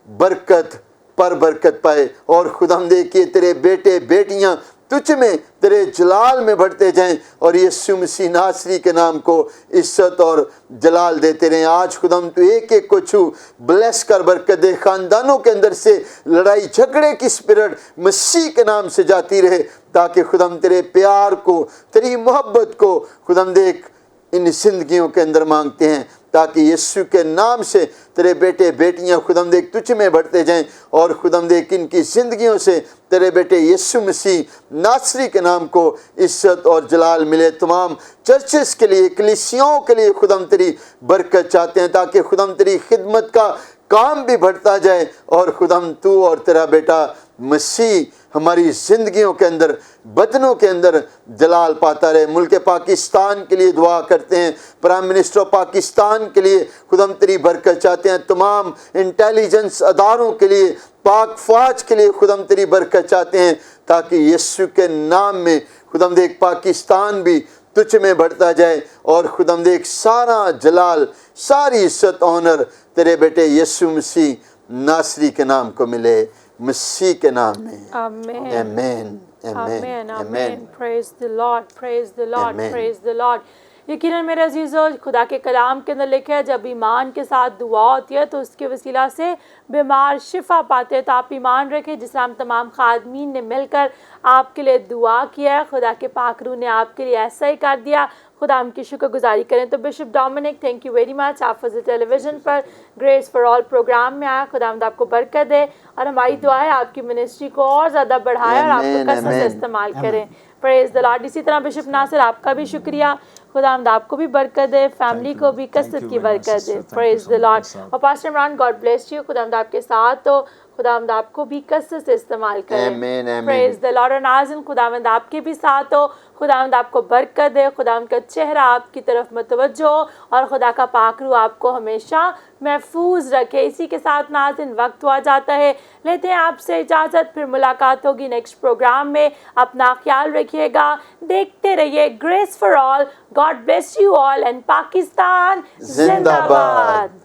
برکت پر برکت پائے. اور خداوند کہ تیرے بیٹے بیٹیاں تجھ میں تیرے جلال میں بڑھتے جائیں اور یسوع مسیح ناصری کے نام کو عزت اور جلال دیتے رہیں. آج خداوند تو ایک ایک کو چھو, بلیس کر, برکت دے. خاندانوں کے اندر سے لڑائی جھگڑے کی اسپرٹ مسیح کے نام سے جاتی رہے تاکہ خداوند تیرے پیار کو, تیری محبت کو خداوند ان زندگیوں کے اندر مانگتے ہیں تاکہ یسوع کے نام سے تیرے بیٹے بیٹیاں خداوند تجھ میں بڑھتے جائیں اور خداوند ان کی زندگیوں سے تیرے بیٹے یسوع مسیح ناصری کے نام کو عزت اور جلال ملے. تمام چرچز کے لیے, کلیسیوں کے لیے خداوند تیری برکت چاہتے ہیں تاکہ خداوند تیری خدمت کا کام بھی بڑھتا جائے اور خداوند تو اور تیرا بیٹا مسیح ہماری زندگیوں کے اندر, بدنوں کے اندر جلال پاتا رہے. ملک پاکستان کے لیے دعا کرتے ہیں, پرائم منسٹر آف پاکستان کے لیے خداوند تیری برکت چاہتے ہیں, تمام انٹیلیجنس اداروں کے لیے, پاک فوج کے لیے خداوند تیری برکت چاہتے ہیں تاکہ یسوع کے نام میں خداوند پاکستان بھی تجھ میں بڑھتا جائے اور خداوند سارا جلال, ساری عزت, آنر تیرے بیٹے یسوع مسیح ناصری کے نام کو ملے, مسیح کے نام میں. آمین آمین آمین آمین. پریز دی لارڈ, پریز دی لارڈ, پریز دی لارڈ. یقیناً میرے عزیزو, خدا کے کلام کے اندر لکھا ہے جب ایمان کے ساتھ دعا ہوتی ہے تو اس کے وسیلہ سے بیمار شفا پاتے ہیں. تو آپ ایمان رکھیں جس طرح ہم تمام خادمین نے مل کر آپ کے لیے دعا کیا ہے, خدا کے پاک روح نے آپ کے لیے ایسا ہی کر دیا. خدا ہم کی شکر گزاری کریں. تو bishop Dominic, thank you very much, آپ فضل ٹیلی ویژن پر گریس فار آل پروگرام میں آیا. خدا آپ کو برکت دے اور ہماری دعا ہے آپ کی منسٹری کو اور زیادہ بڑھائے اور آپ کو کثرت سے استعمال کریں. پریز دی لارڈ. اسی طرح بشپ ناصر آپ کا بھی شکریہ, خدا آپ کو بھی برکت دے, فیملی کو بھی کثرت کی برکت دے. پریز دی لارڈ. اور pastor Imran, God bless you, خدا آپ کے ساتھ ہو, خدا آپ کو بھی کثرت سے استعمال کرے. پریز دی لارڈ. اور ناظرین خدا آپ کے بھی ساتھ ہو, خدا آپ کو برکت دے, خدا کا چہرہ آپ کی طرف متوجہ ہو اور خدا کا پاک روح آپ کو ہمیشہ محفوظ رکھے. اسی کے ساتھ ناظرین وقت ہوا جاتا ہے, لیتے ہیں آپ سے اجازت, پھر ملاقات ہوگی نیکسٹ پروگرام میں. اپنا خیال رکھیے گا, دیکھتے رہیے grace for all. God bless you all and Pakistan زندہ باد.